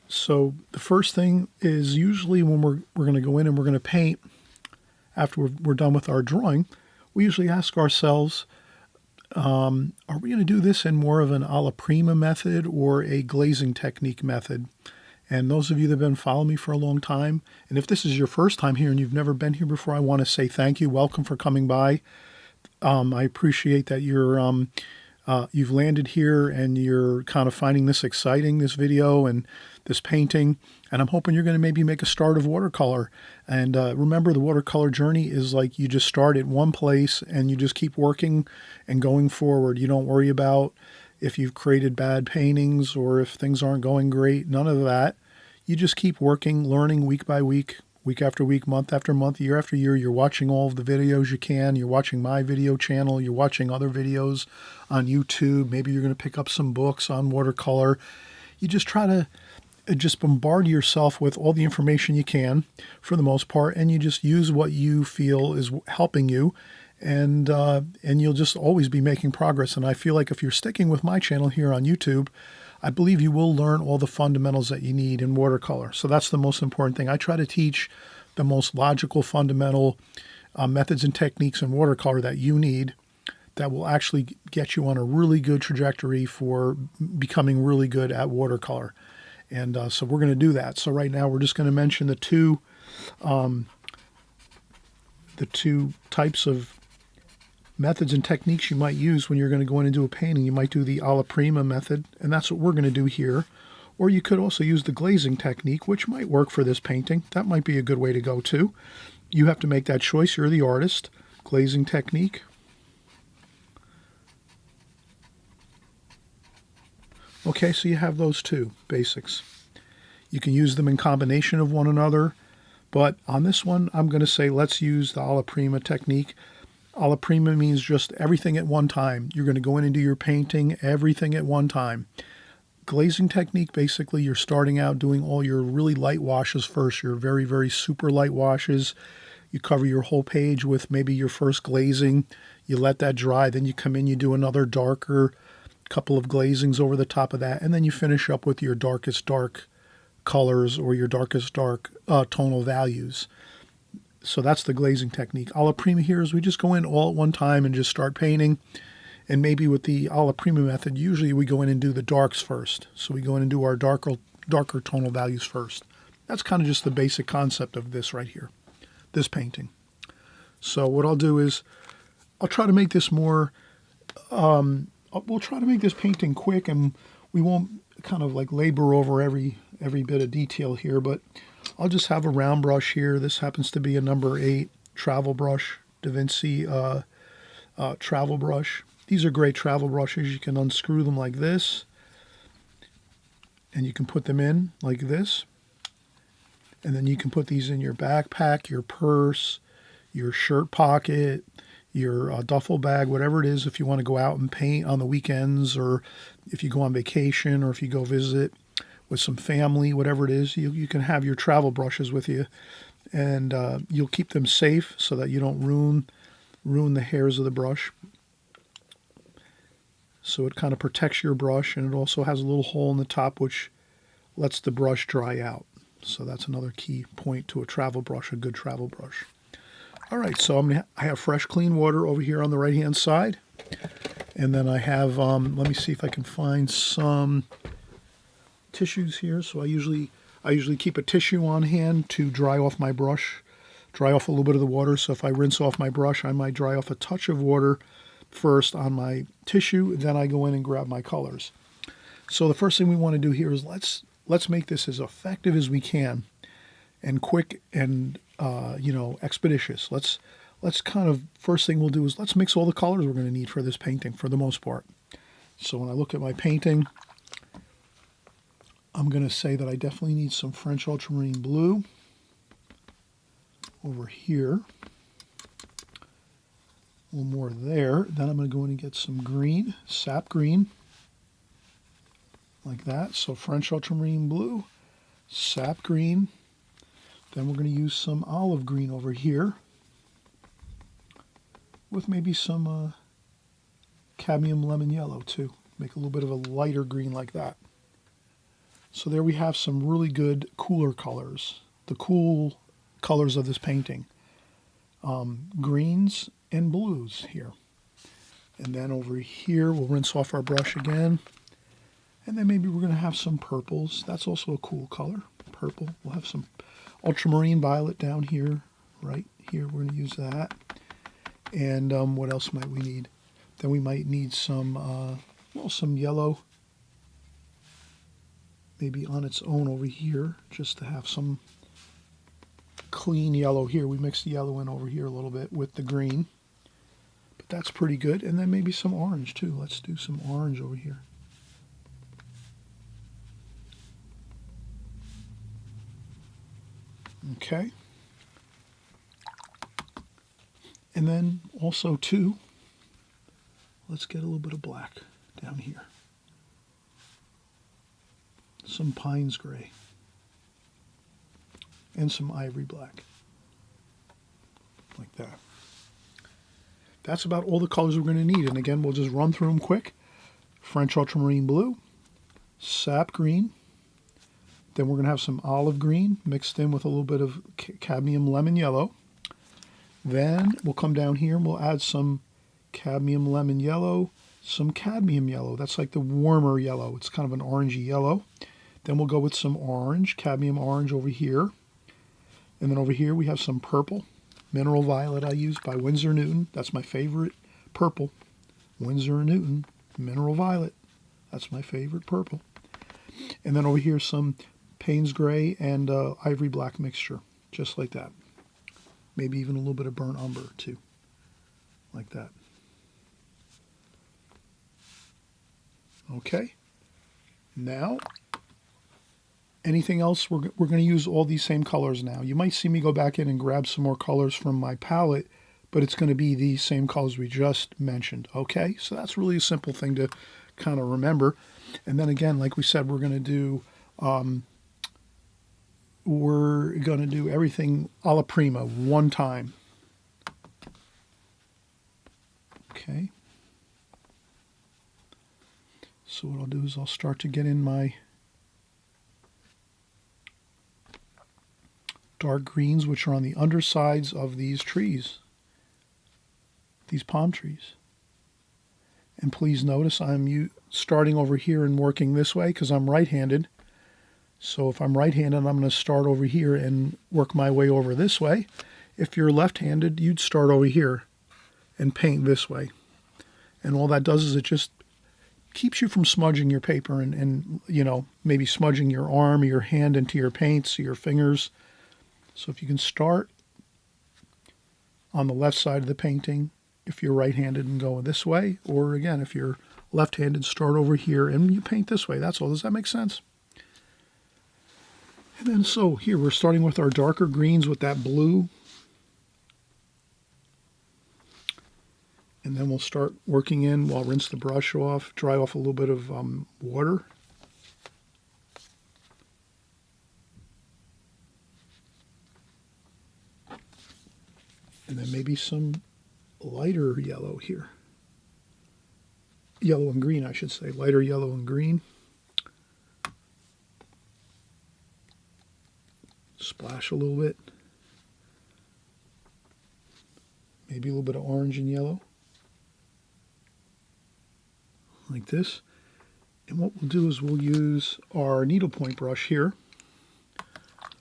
So the first thing is usually when we're going to go in and we're going to paint, after we're done with our drawing, we usually ask ourselves, are we going to do this in more of an alla prima method or a glazing technique method? And those of you that have been following me for a long time, and if this is your first time here and you've never been here before, I want to say thank you. Welcome for coming by. I appreciate that you've landed here and you're kind of finding this exciting, this video and this painting. And I'm hoping you're going to maybe make a start of watercolor. And remember, the watercolor journey is like you just start at one place and you just keep working and going forward. You don't worry about if you've created bad paintings or if things aren't going great. None of that. You just keep working, learning week by week, week after week, month after month, year after year. You're watching all of the videos you can. You're watching my video channel. You're watching other videos on YouTube. Maybe you're going to pick up some books on watercolor. You just try to just bombard yourself with all the information you can for the most part, and you just use what you feel is helping you, and you'll just always be making progress. And I feel like if you're sticking with my channel here on YouTube, I believe you will learn all the fundamentals that you need in watercolor. So that's the most important thing. I try to teach the most logical, fundamental methods and techniques in watercolor that you need that will actually get you on a really good trajectory for becoming really good at watercolor. And so we're going to do that. So right now we're just going to mention the two types of methods and techniques you might use when you're going to go in and do a painting. You might do the alla prima method, and that's what we're going to do here. Or you could also use the glazing technique, which might work for this painting. That might be a good way to go too. You have to make that choice. You're the artist. Glazing technique. Okay, so you have those two basics. You can use them in combination of one another, but on this one, I'm going to say let's use the alla prima technique. Alla prima means just everything at one time. You're going to go in and do your painting, everything at one time. Glazing technique, basically, you're starting out doing all your really light washes first, your very, very super light washes. You cover your whole page with maybe your first glazing. You let that dry, then you come in, you do another darker couple of glazings over the top of that, and then you finish up with your darkest dark colors or your darkest dark tonal values. So that's the glazing technique. Alla prima here is we just go in all at one time and just start painting. And maybe with the alla prima method, usually we go in and do the darks first. So we go in and do our darker tonal values first. That's kind of just the basic concept of this right here, this painting. So what I'll do is I'll try to make this more, we'll try to make this painting quick, and we won't kind of like labor over every bit of detail here, but I'll just have a round brush here. This happens to be a number 8 travel brush, Da Vinci travel brush. These are great travel brushes. You can unscrew them like this, and you can put them in like this. And then you can put these in your backpack, your purse, your shirt pocket, your duffel bag, whatever it is, if you want to go out and paint on the weekends, or if you go on vacation, or if you go visit with some family, whatever it is, you can have your travel brushes with you, and you'll keep them safe so that you don't ruin the hairs of the brush. So it kind of protects your brush, and it also has a little hole in the top which lets the brush dry out. So that's another key point to a travel brush, a good travel brush. All right, so I have fresh, clean water over here on the right-hand side. And then I have, let me see if I can find some tissues here. So I usually keep a tissue on hand to dry off my brush, dry off a little bit of the water. So if I rinse off my brush, I might dry off a touch of water first on my tissue. Then I go in and grab my colors. So the first thing we want to do here is let's make this as effective as we can, and quick, and expeditious. Let's kind of, first thing we'll do is let's mix all the colors we're going to need for this painting for the most part. So when I look at my painting, I'm going to say that I definitely need some French ultramarine blue over here. A little more there. Then I'm going to go in and get some green, sap green, like that. So French ultramarine blue, sap green. Then we're going to use some olive green over here with maybe some cadmium lemon yellow too. Make a little bit of a lighter green like that. So there we have some really good cooler colors, the cool colors of this painting. Greens and blues here. And then over here we'll rinse off our brush again. And then maybe we're going to have some purples. That's also a cool color, purple. We'll have some ultramarine violet down here, right here. We're going to use that. And what else might we need? Then we might need some, some yellow, maybe on its own over here, just to have some clean yellow here. We mixed the yellow in over here a little bit with the green, but that's pretty good. And then maybe some orange too. Let's do some orange over here. Okay. And then also too, let's get a little bit of black down here. Some Pines gray. And some ivory black. Like that. That's about all the colors we're going to need. And again, we'll just run through them quick. French ultramarine blue, sap green. Then we're going to have some olive green mixed in with a little bit of cadmium lemon yellow. Then we'll come down here and we'll add some cadmium lemon yellow, some cadmium yellow. That's like the warmer yellow. It's kind of an orangey yellow. Then we'll go with some orange, cadmium orange over here. And then over here we have some purple, mineral violet I use by Winsor Newton. That's my favorite purple. Winsor Newton, mineral violet. That's my favorite purple. And then over here some Payne's gray and ivory black mixture, just like that. Maybe even a little bit of burnt umber too, like that. Okay. Now, anything else? We're going to use all these same colors now. You might see me go back in and grab some more colors from my palette, but it's going to be these same colors we just mentioned. Okay, so that's really a simple thing to kind of remember. And then again, like we said, we're going to do everything a la prima, one time. Okay. So what I'll do is I'll start to get in my dark greens, which are on the undersides of these trees, these palm trees. And please notice I'm starting over here and working this way because I'm right-handed. So if I'm right-handed, I'm going to start over here and work my way over this way. If you're left-handed, you'd start over here and paint this way. And all that does is it just keeps you from smudging your paper and maybe smudging your arm or your hand into your paints or your fingers. So if you can start on the left side of the painting, if you're right-handed, and go this way, or again, if you're left-handed, start over here and you paint this way. That's all. Does that make sense? And then so here we're starting with our darker greens with that blue. And then we'll start working in. We'll rinse the brush off, dry off a little bit of water. And then maybe some lighter yellow here. Yellow and green, I should say. Lighter yellow and green. Splash a little bit. Maybe a little bit of orange and yellow. Like this. And what we'll do is we'll use our needlepoint brush here.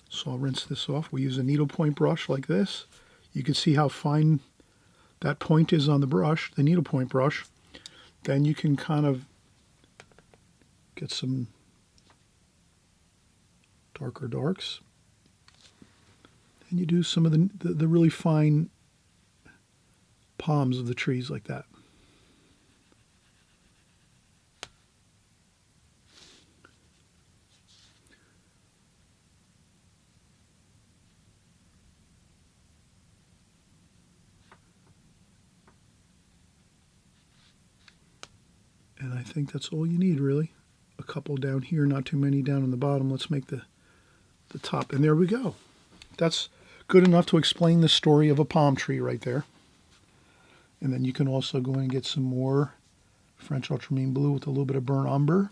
So I'll rinse this off. We use a needlepoint brush like this. You can see how fine that point is on the brush, the needlepoint brush. Then you can kind of get some darker darks. And you do some of the really fine palms of the trees like that. And I think that's all you need, really. A couple down here, not too many down on the bottom. Let's make the top. And there we go. That's good enough to explain the story of a palm tree right there. And then you can also go in and get some more French ultramarine blue with a little bit of burnt umber.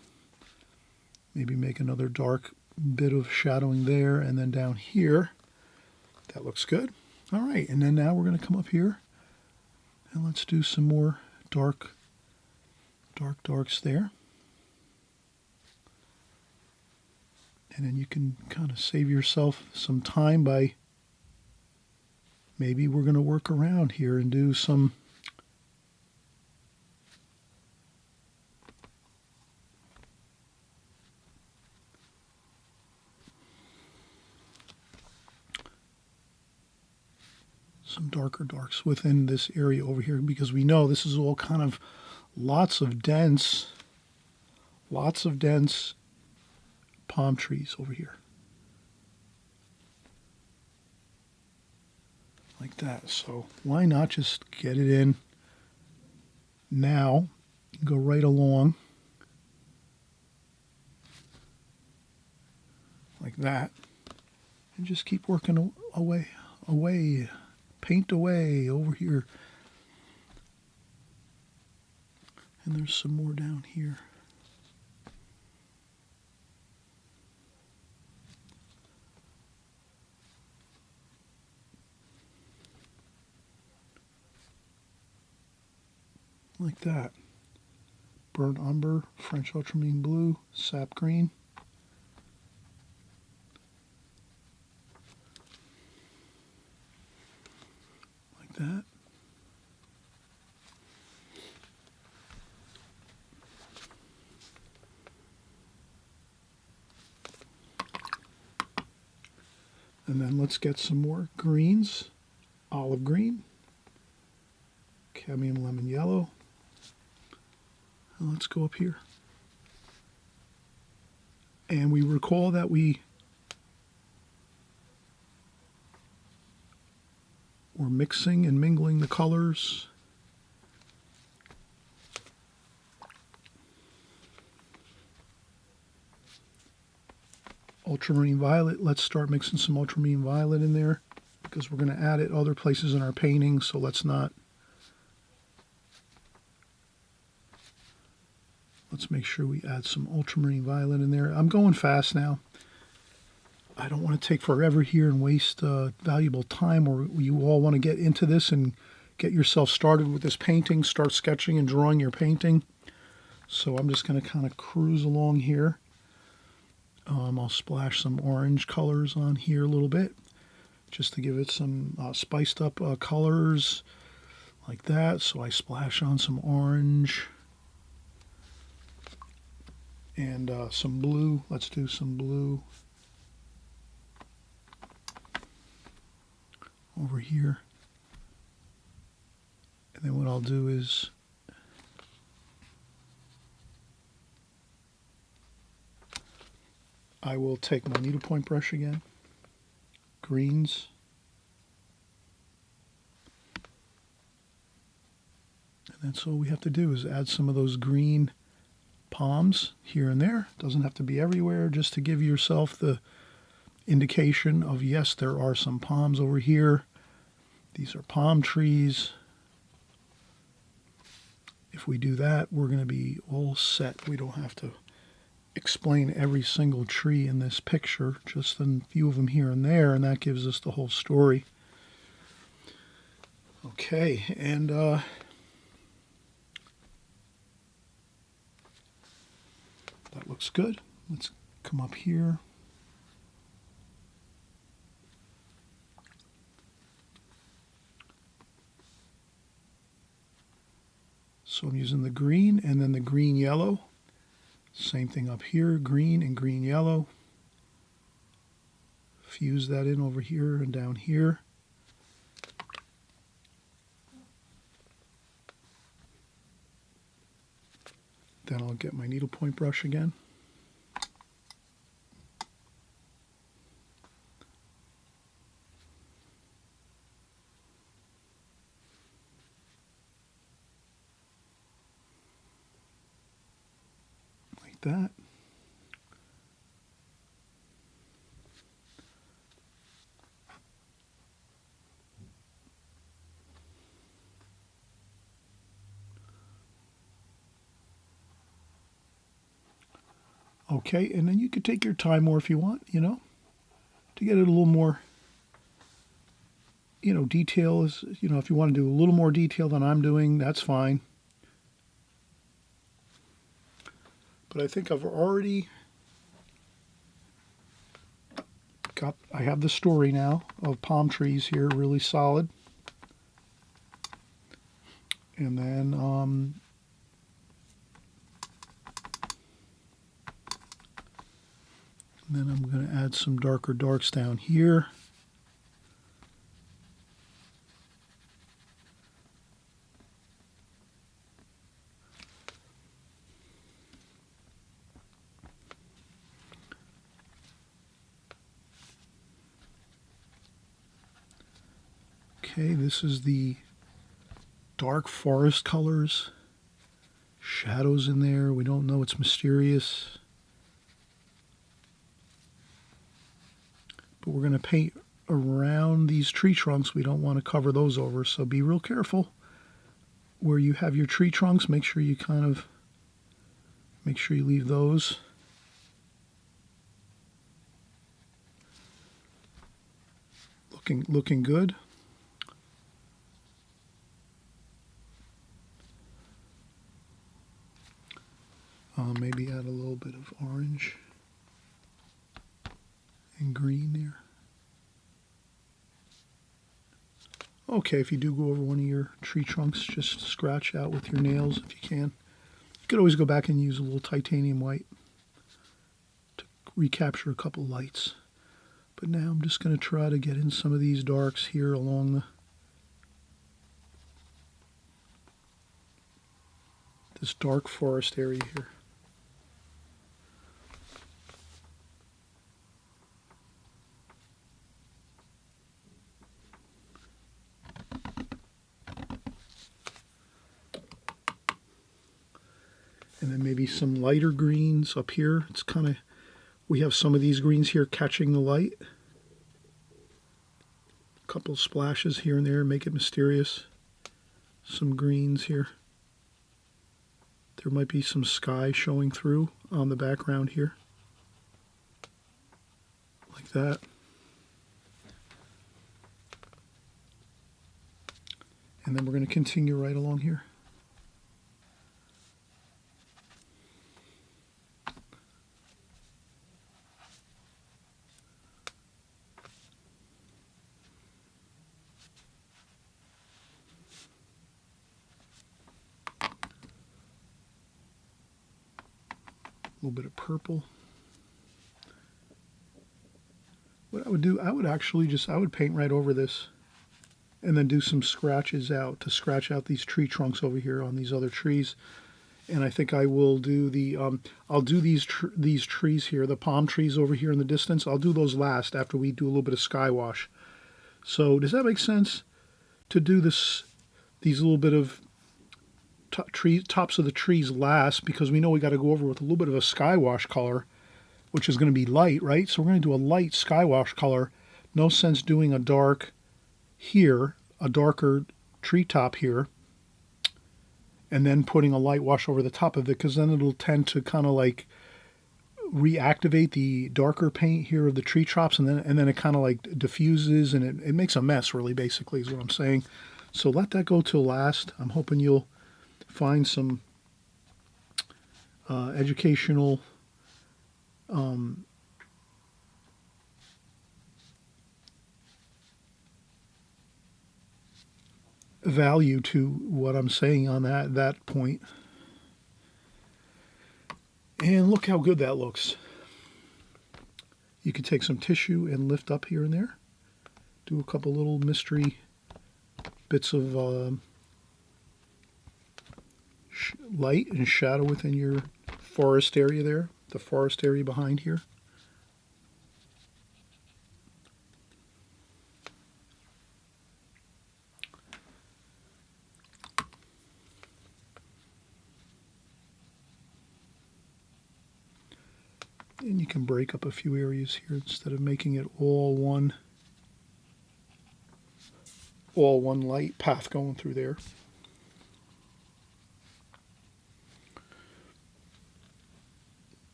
Maybe make another dark bit of shadowing there. And then down here, that looks good. All right, and then now we're going to come up here. And let's do some more darks there. And then you can kind of save yourself some time by maybe we're going to work around here and do some darker darks within this area over here, because we know this is all kind of lots of dense palm trees over here. Like that. So why not just get it in now, go right along like that, and just keep working away, paint away over here. And there's some more down here. Like that. Burnt umber, French ultramarine blue, sap green. Like that. And then let's get some more greens. Olive green, cadmium lemon yellow. And let's go up here. And we recall that we were mixing and mingling the colors. Ultramarine violet, let's start mixing some ultramarine violet in there, because we're going to add it other places in our painting, so let's make sure we add some ultramarine violet in there. I'm going fast now. I don't want to take forever here and waste valuable time, or you all want to get into this and get yourself started with this painting, start sketching and drawing your painting. So I'm just going to kind of cruise along here. I'll splash some orange colors on here a little bit, just to give it some spiced up colors like that. So I splash on some orange and some blue. Let's do some blue. over here. And then what I'll do is I will take my needlepoint brush again, greens, and that's all we have to do is add some of those green palms here and there. Doesn't have to be everywhere, just to give yourself the indication of, yes, there are some palms over here. These are palm trees. If we do that, we're going to be all set. We don't have to explain every single tree in this picture, just a few of them here and there, and that gives us the whole story. Okay, and that looks good. Let's come up here. So I'm using the green and then the green yellow. Same thing up here, green and green yellow. Fuse that in over here and down here. Then I'll get my needlepoint brush again. Like that. Okay, and then you could take your time more if you want, to get it a little more, detail is, if you want to do a little more detail than I'm doing, that's fine. But I think I've already I have the story now of palm trees here, really solid. And then I'm going to add some darker darks down here. Okay, this is the dark forest colors. Shadows in there. We don't know, it's mysterious. But we're going to paint around these tree trunks. We don't want to cover those over, so be real careful. Where you have your tree trunks, make sure you leave those. Looking good. Maybe add a little bit of orange and green there. Okay, if you do go over one of your tree trunks, just scratch out with your nails if you can. You could always go back and use a little titanium white to recapture a couple lights. But now I'm just going to try to get in some of these darks here along this dark forest area here. And then maybe some lighter greens up here. It's kind of, we have some of these greens here catching the light. A couple splashes here and there, make it mysterious. Some greens here. There might be some sky showing through on the background here. Like that. And then we're going to continue right along here. A little bit of purple. What I would do, I would paint right over this and then do some scratches out to scratch out these tree trunks over here on these other trees. And I think I will do the, I'll do these trees here, the palm trees over here in the distance. I'll do those last after we do a little bit of sky wash. So does that make sense to do this, these little bit of tops of the trees last, because we know we got to go over with a little bit of a sky wash color, which is going to be light, right? So we're going to do a light sky wash color. No sense doing a dark here, a darker treetop here, and then putting a light wash over the top of it, because then it'll tend to kind of like reactivate the darker paint here of the tree tops, and then it kind of like diffuses, and it makes a mess, really, basically, is what I'm saying. So let that go till last. I'm hoping you'll find some educational value to what I'm saying on that point. And look how good that looks. You can take some tissue and lift up here and there. Do a couple little mystery bits of light and shadow within your forest area there, the forest area behind here. And you can break up a few areas here instead of making it all one light path going through there.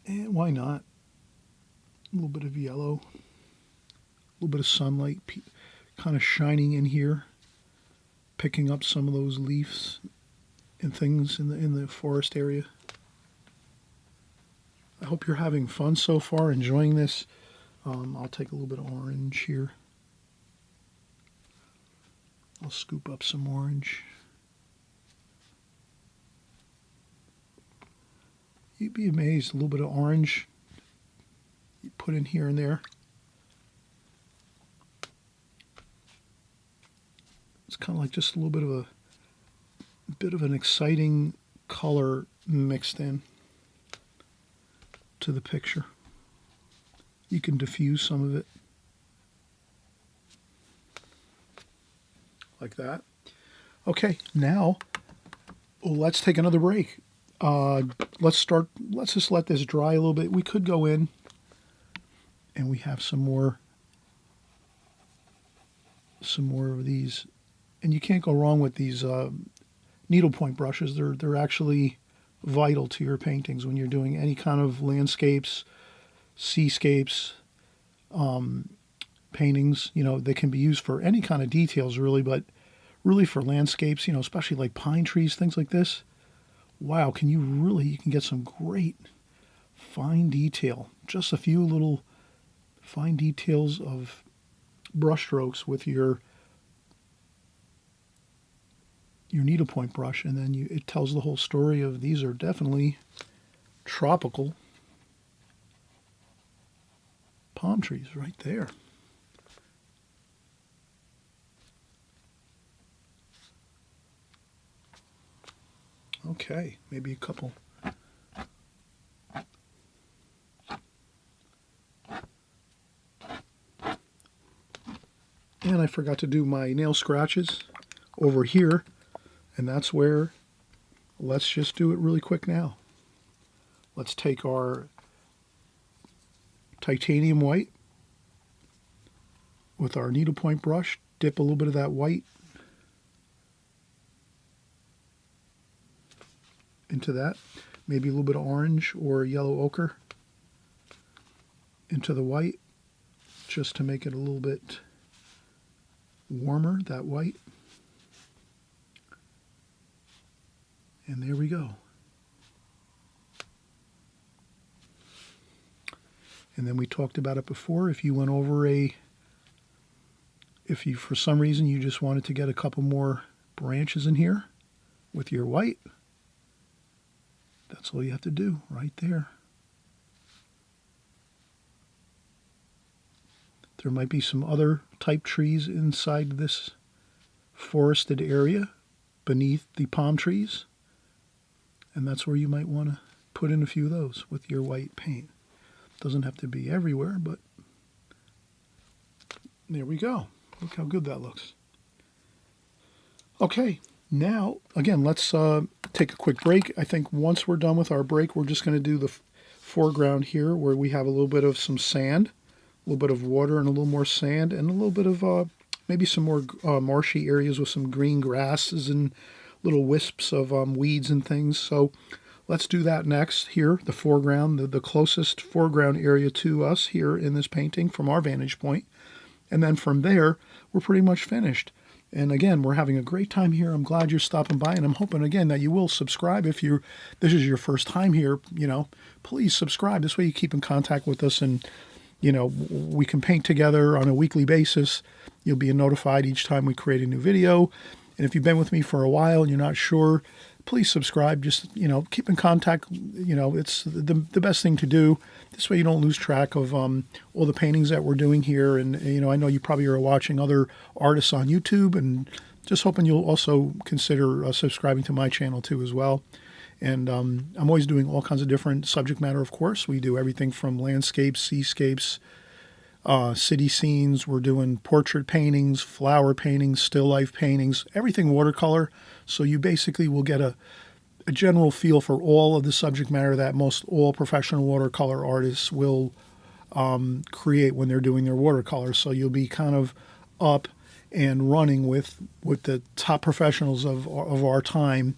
And why not? A little bit of yellow, a little bit of sunlight kind of shining in here, picking up some of those leaves and things in the forest area. I hope you're having fun so far, enjoying this. I'll take a little bit of orange here. I'll scoop up some orange. You'd be amazed, a little bit of orange you put in here and there. It's kind of like just a little bit of an exciting color mixed in to the picture. You can diffuse some of it like that. Okay, now let's take another break. Let's just let this dry a little bit. We could go in and we have some more of these, and you can't go wrong with these needlepoint brushes. They're actually vital to your paintings when you're doing any kind of landscapes, seascapes, paintings. You know, they can be used for any kind of details, really, but really for landscapes, you know, especially like pine trees, things like this. Wow, you can get some great fine detail. Just a few little fine details of brush strokes with your needlepoint brush, and then it tells the whole story of these are definitely tropical palm trees right there. Okay, maybe a couple. And I forgot to do my nail scratches over here, and that's where, let's just do it really quick now. Let's take our titanium white with our needlepoint brush, dip a little bit of that white into that, maybe a little bit of orange or yellow ochre into the white, just to make it a little bit warmer, that white. And there we go. And then we talked about it before. If you went over if you, for some reason, you just wanted to get a couple more branches in here with your white, that's all you have to do right there. There might be some other type trees inside this forested area beneath the palm trees. And that's where you might want to put in a few of those with your white paint. Doesn't have to be everywhere, but there we go. Look how good that looks. Okay, now, again, let's take a quick break. I think once we're done with our break, we're just going to do the foreground here where we have a little bit of some sand, a little bit of water and a little more sand, and a little bit of maybe some more marshy areas with some green grasses and little wisps of weeds and things. So let's do that next here, the foreground, the closest foreground area to us here in this painting from our vantage point. And then from there, we're pretty much finished. And again, we're having a great time here. I'm glad you're stopping by, and I'm hoping, again, that you will subscribe. If this is your first time here, please subscribe. This way you keep in contact with us, and, we can paint together on a weekly basis. You'll be notified each time we create a new video. And if you've been with me for a while and you're not sure, please subscribe. Just, keep in contact. It's the best thing to do. This way you don't lose track of all the paintings that we're doing here. And, I know you probably are watching other artists on YouTube, and just hoping you'll also consider subscribing to my channel too as well. And I'm always doing all kinds of different subject matter, of course. We do everything from landscapes, seascapes, city scenes. We're doing portrait paintings, flower paintings, still life paintings, everything watercolor. So you basically will get a general feel for all of the subject matter that most all professional watercolor artists will create when they're doing their watercolor. So you'll be kind of up and running with the top professionals of our time.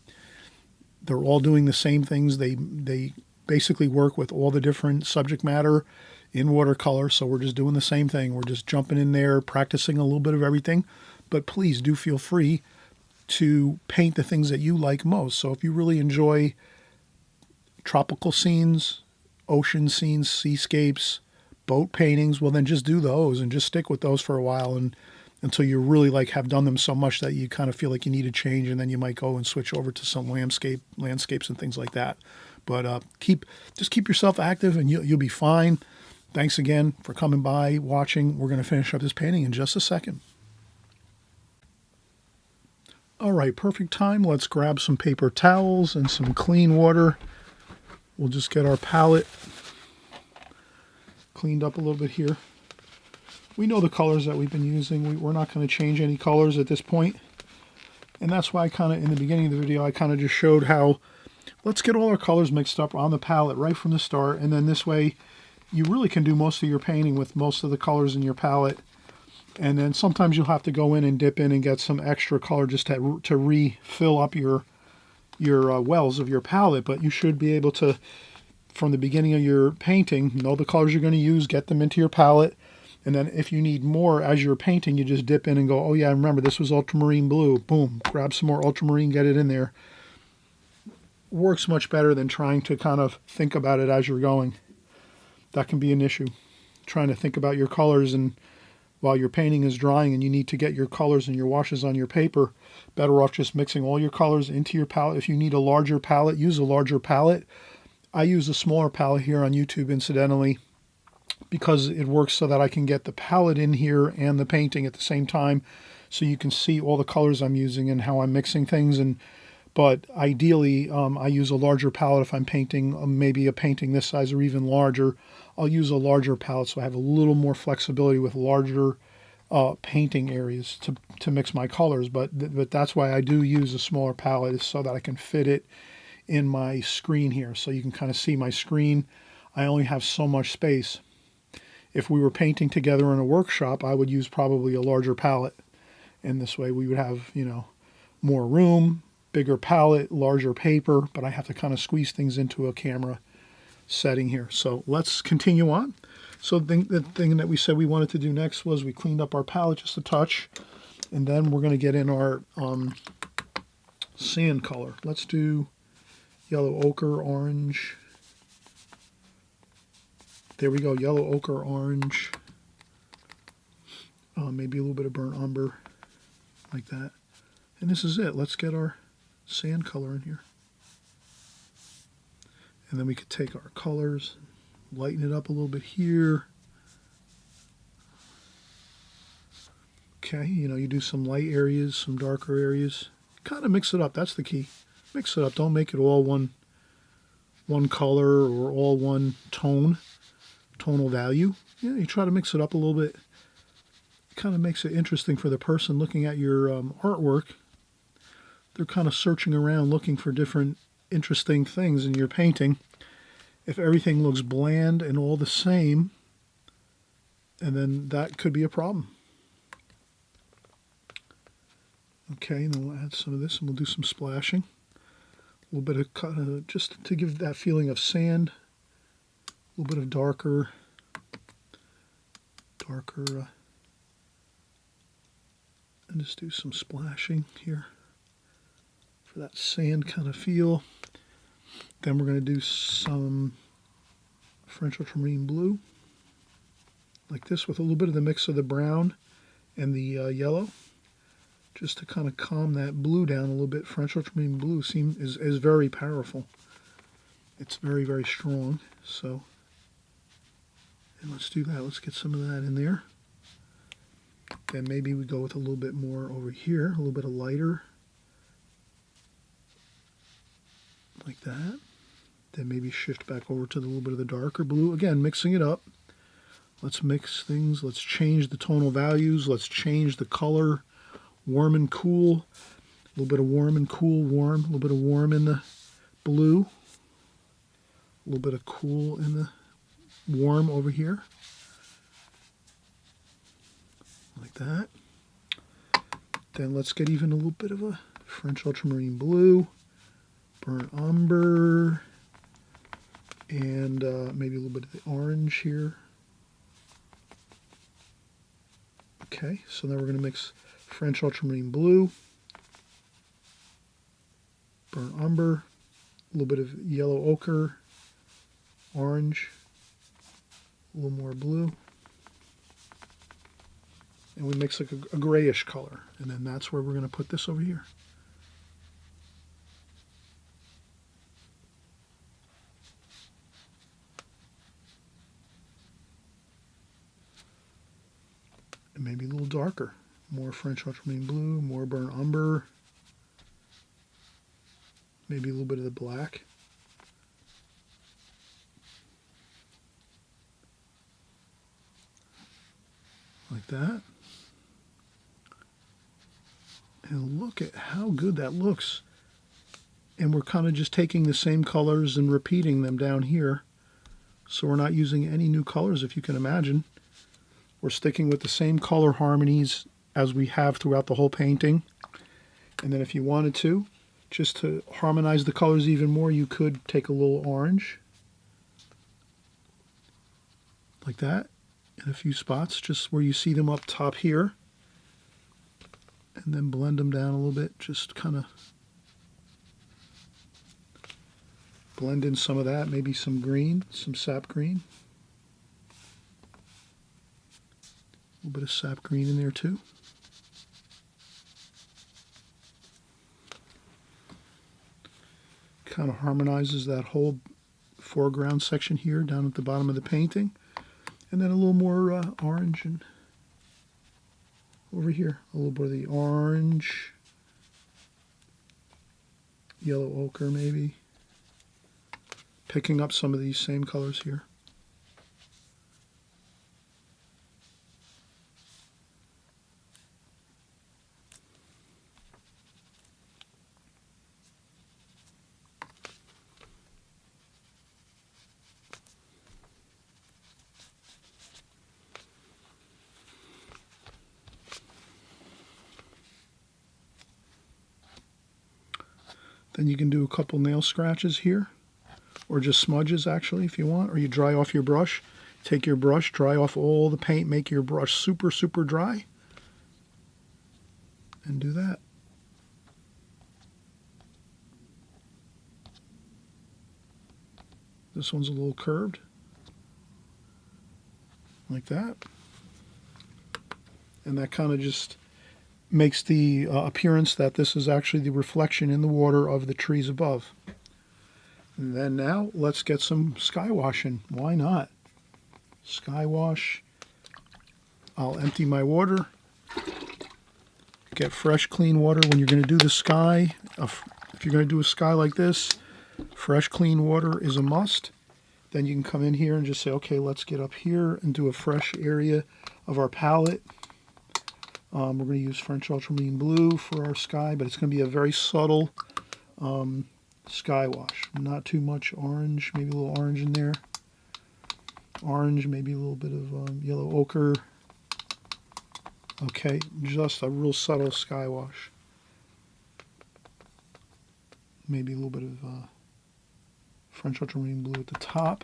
They're all doing the same things. They basically work with all the different subject matter in watercolor. So we're just doing the same thing. We're just jumping in there, practicing a little bit of everything. But please do feel free to paint the things that you like most. So if you really enjoy tropical scenes, ocean scenes, seascapes, boat paintings, well, then just do those and just stick with those for a while, and until you really have done them so much that you kind of feel like you need a change, and then you might go and switch over to some landscapes and things like that. But just keep yourself active, and you'll be fine. Thanks again for coming by, watching. We're going to finish up this painting in just a second. All right, perfect time. Let's grab some paper towels and some clean water. We'll just get our palette cleaned up a little bit here. We know the colors that we've been using. We're not going to change any colors at this point. And that's why in the beginning of the video, I kind of just showed how let's get all our colors mixed up on the palette right from the start. And then this way, you really can do most of your painting with most of the colors in your palette. And then sometimes you'll have to go in and dip in and get some extra color just to refill up your wells of your palette. But you should be able to, from the beginning of your painting, know the colors you're going to use, get them into your palette. And then if you need more as you're painting, you just dip in and go, oh yeah, remember this was ultramarine blue. Boom, grab some more ultramarine, get it in there. Works much better than trying to kind of think about it as you're going. That can be an issue. Trying to think about your colors, and while your painting is drying and you need to get your colors and your washes on your paper, better off just mixing all your colors into your palette. If you need a larger palette, use a larger palette. I use a smaller palette here on YouTube, incidentally, because it works so that I can get the palette in here and the painting at the same time, so you can see all the colors I'm using and how I'm mixing things. But ideally, I use a larger palette if I'm painting maybe a painting this size or even larger. I'll use a larger palette so I have a little more flexibility with larger painting areas to mix my colors. But that's why I do use a smaller palette, is so that I can fit it in my screen here. So you can kind of see my screen. I only have so much space. If we were painting together in a workshop, I would use probably a larger palette. And this way we would have, more room, bigger palette, larger paper, but I have to kind of squeeze things into a camera setting here. So let's continue on. So the thing that we said we wanted to do next was we cleaned up our palette just a touch, and then we're going to get in our sand color. Let's do yellow ochre, orange. There we go, yellow ochre, orange. Maybe a little bit of burnt umber, like that. And this is it. Let's get our sand color in here. And then we could take our colors, lighten it up a little bit here. Okay, you know, you do some light areas, some darker areas. Kind of mix it up. That's the key. Mix it up. Don't make it all one color or all one tonal value. Yeah, you try to mix it up a little bit. It kind of makes it interesting for the person looking at your artwork. They're kind of searching around looking for different interesting things in your painting. If everything looks bland and all the same, and then that could be a problem. Okay, and then we'll add some of this and we'll do some splashing. A little bit of just to give that feeling of sand, a little bit of darker, and just do some splashing here for that sand kind of feel. Then we're going to do some French ultramarine blue, like this, with a little bit of the mix of the brown and the yellow, just to kind of calm that blue down a little bit. French ultramarine blue is very powerful. It's very, very strong. So, and let's do that. Let's get some of that in there. Then maybe we go with a little bit more over here, a little bit of lighter, like that. Then maybe shift back over to a little bit of the darker blue. Again, mixing it up. Let's mix things. Let's change the tonal values. Let's change the color. Warm and cool. A little bit of warm and cool, warm. A little bit of warm in the blue. A little bit of cool in the warm over here. Like that. Then let's get even a little bit of a French ultramarine blue, burnt umber, and maybe a little bit of the orange here. Okay, so now we're going to mix French ultramarine blue, burnt umber, a little bit of yellow ochre, orange, a little more blue, and we mix like a grayish color, and then that's where we're going to put this over here. And maybe a little darker. More French ultramarine blue, more burnt umber, maybe a little bit of the black. Like that. And look at how good that looks. And we're kind of just taking the same colors and repeating them down here. So we're not using any new colors, if you can imagine. We're sticking with the same color harmonies as we have throughout the whole painting. And then if you wanted to, just to harmonize the colors even more, you could take a little orange, like that, in a few spots, just where you see them up top here. And then blend them down a little bit, just kind of blend in some of that, maybe some green, some sap green. A little bit of sap green in there too. Kind of harmonizes that whole foreground section here down at the bottom of the painting. And then a little more orange and over here, a little bit of the orange, yellow ochre maybe. Picking up some of these same colors here. Then you can do a couple nail scratches here, or just smudges actually if you want, or you dry off your brush. Take your brush, dry off all the paint, make your brush super, super dry, and do that. This one's a little curved, like that. And that kind of just makes the appearance that this is actually the reflection in the water of the trees above. And then now let's get some sky washing. Why not? Sky wash. I'll empty my water Get fresh, clean water when you're going to do the sky. If you're going to do a sky like this, fresh, clean water is a must. Then you can come in here and just say, okay, let's get up here and do a fresh area of our palette. We're going to use French ultramarine blue for our sky, but it's going to be a very subtle sky wash. Not too much orange, maybe a little orange in there. Orange, maybe a little bit of yellow ochre. Okay, just a real subtle sky wash. Maybe a little bit of French ultramarine blue at the top.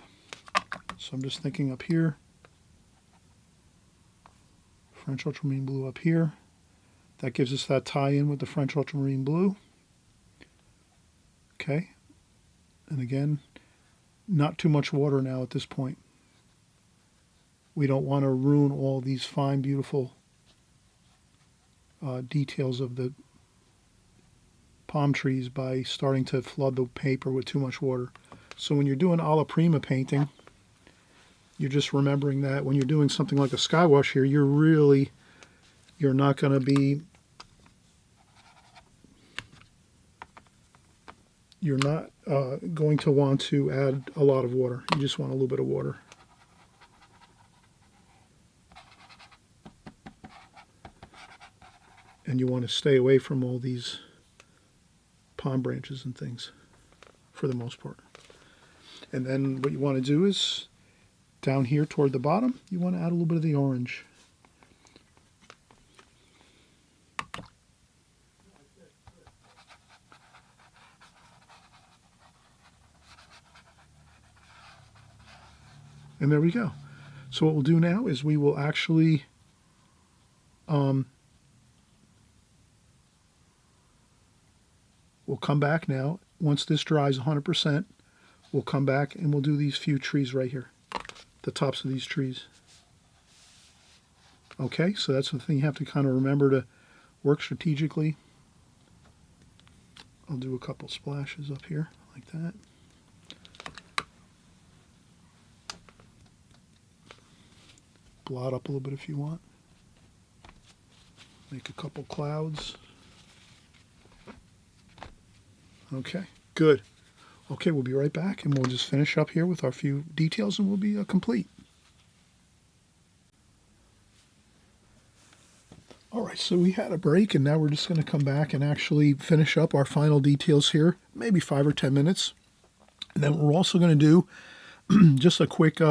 So I'm just thinking up here. French ultramarine blue up here. That gives us that tie-in with the French ultramarine blue. Okay. And again, not too much water now at this point. We don't want to ruin all these fine, beautiful details of the palm trees by starting to flood the paper with too much water. So when you're doing alla prima painting, you're just remembering that when you're doing something like a sky wash here, you're not going to be, you're not going to want to add a lot of water. You just want a little bit of water. And you want to stay away from all these palm branches and things for the most part. And then what you want to do is down here toward the bottom, you want to add a little bit of the orange. And there we go. So what we'll do now is we will actually we'll come back now. Once this dries 100%, we'll come back and we'll do these few trees right here, the tops of these trees. Okay, so that's the thing you have to kind of remember to work strategically. I'll do a couple splashes up here like that. Blot up a little bit if you want. Make a couple clouds. Okay, good. Okay, we'll be right back and we'll just finish up here with our few details and we'll be complete. All right, so we had a break and now we're just going to come back and actually finish up our final details here, maybe 5 or 10 minutes. And then we're also going to do just a quick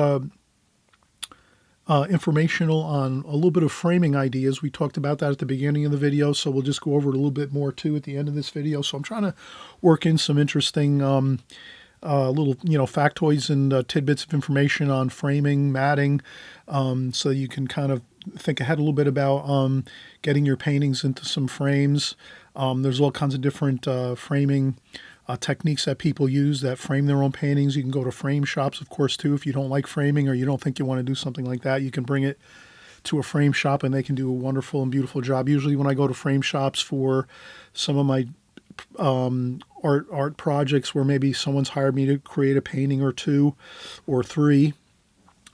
informational on a little bit of framing ideas. We talked about that at the beginning of the video, so we'll just go over it a little bit more too at the end of this video. So I'm trying to work in some interesting little, factoids and tidbits of information on framing, matting, so you can kind of think ahead a little bit about getting your paintings into some frames. There's all kinds of different framing techniques that people use that frame their own paintings. You can go to frame shops, of course, too. If you don't like framing or you don't think you want to do something like that, you can bring it to a frame shop and they can do a wonderful and beautiful job. Usually when I go to frame shops for some of my art projects where maybe someone's hired me to create a painting or 2 or 3,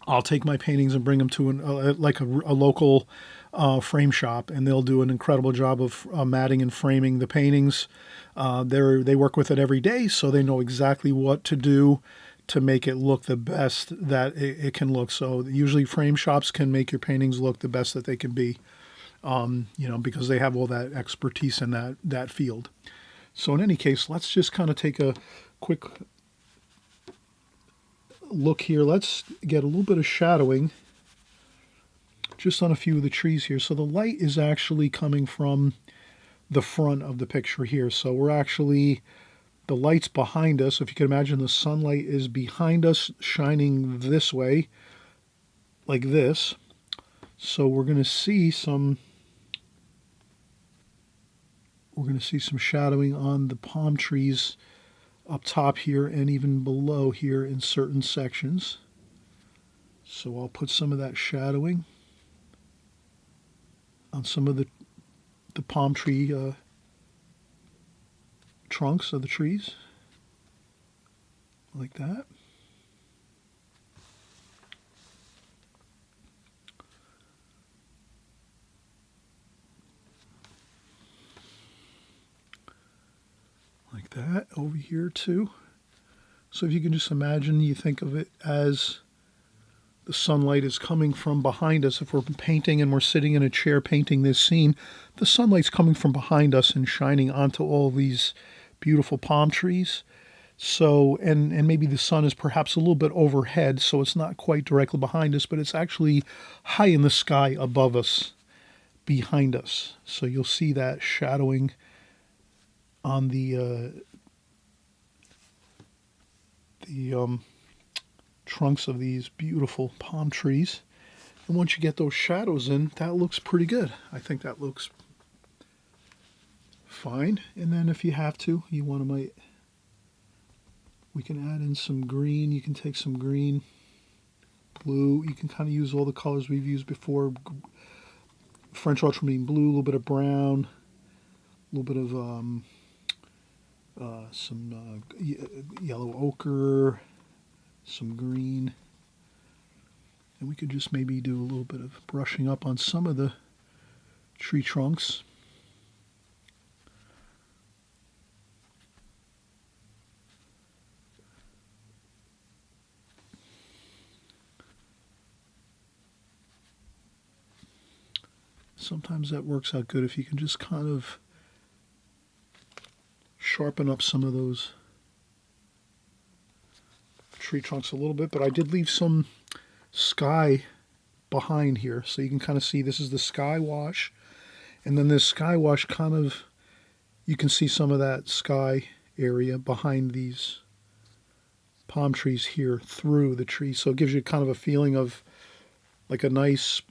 I'll take my paintings and bring them to a local frame shop, and they'll do an incredible job of matting and framing the paintings. They work with it every day, so they know exactly what to do to make it look the best that it can look. So usually frame shops can make your paintings look the best that they can be, because they have all that expertise in that field. So in any case, let's just kind of take a quick look here. Let's get a little bit of shadowing just on a few of the trees here. So the light is actually coming from the front of the picture here. So we're actually, the light's behind us. If you can imagine, the sunlight is behind us, shining this way, like this. So we're going to see some shadowing on the palm trees up top here and even below here in certain sections. So I'll put some of that shadowing on some of the palm tree trunks of the trees, like that. like that over here too. So if you can just imagine, you think of it as the sunlight is coming from behind us. If we're painting and we're sitting in a chair painting this scene, the sunlight's coming from behind us and shining onto all these beautiful palm trees. So, and maybe the sun is perhaps a little bit overhead, so it's not quite directly behind us, but it's actually high in the sky above us, behind us. So you'll see that shadowing on the trunks of these beautiful palm trees. And once you get those shadows in, that looks pretty good. I think that looks fine. And then if you have to, we can add in some green. You can take some green, blue. You can kind of use all the colors we've used before. French ultramarine blue, a little bit of brown, a little bit of some yellow ochre, some green. And we could just maybe do a little bit of brushing up on some of the tree trunks. Sometimes that works out good if you can just kind of sharpen up some of those tree trunks a little bit. But I did leave some sky behind here, so you can kind of see this is the sky wash, and then this sky wash kind of, you can see some of that sky area behind these palm trees here through the tree. So it gives you kind of a feeling of like a nice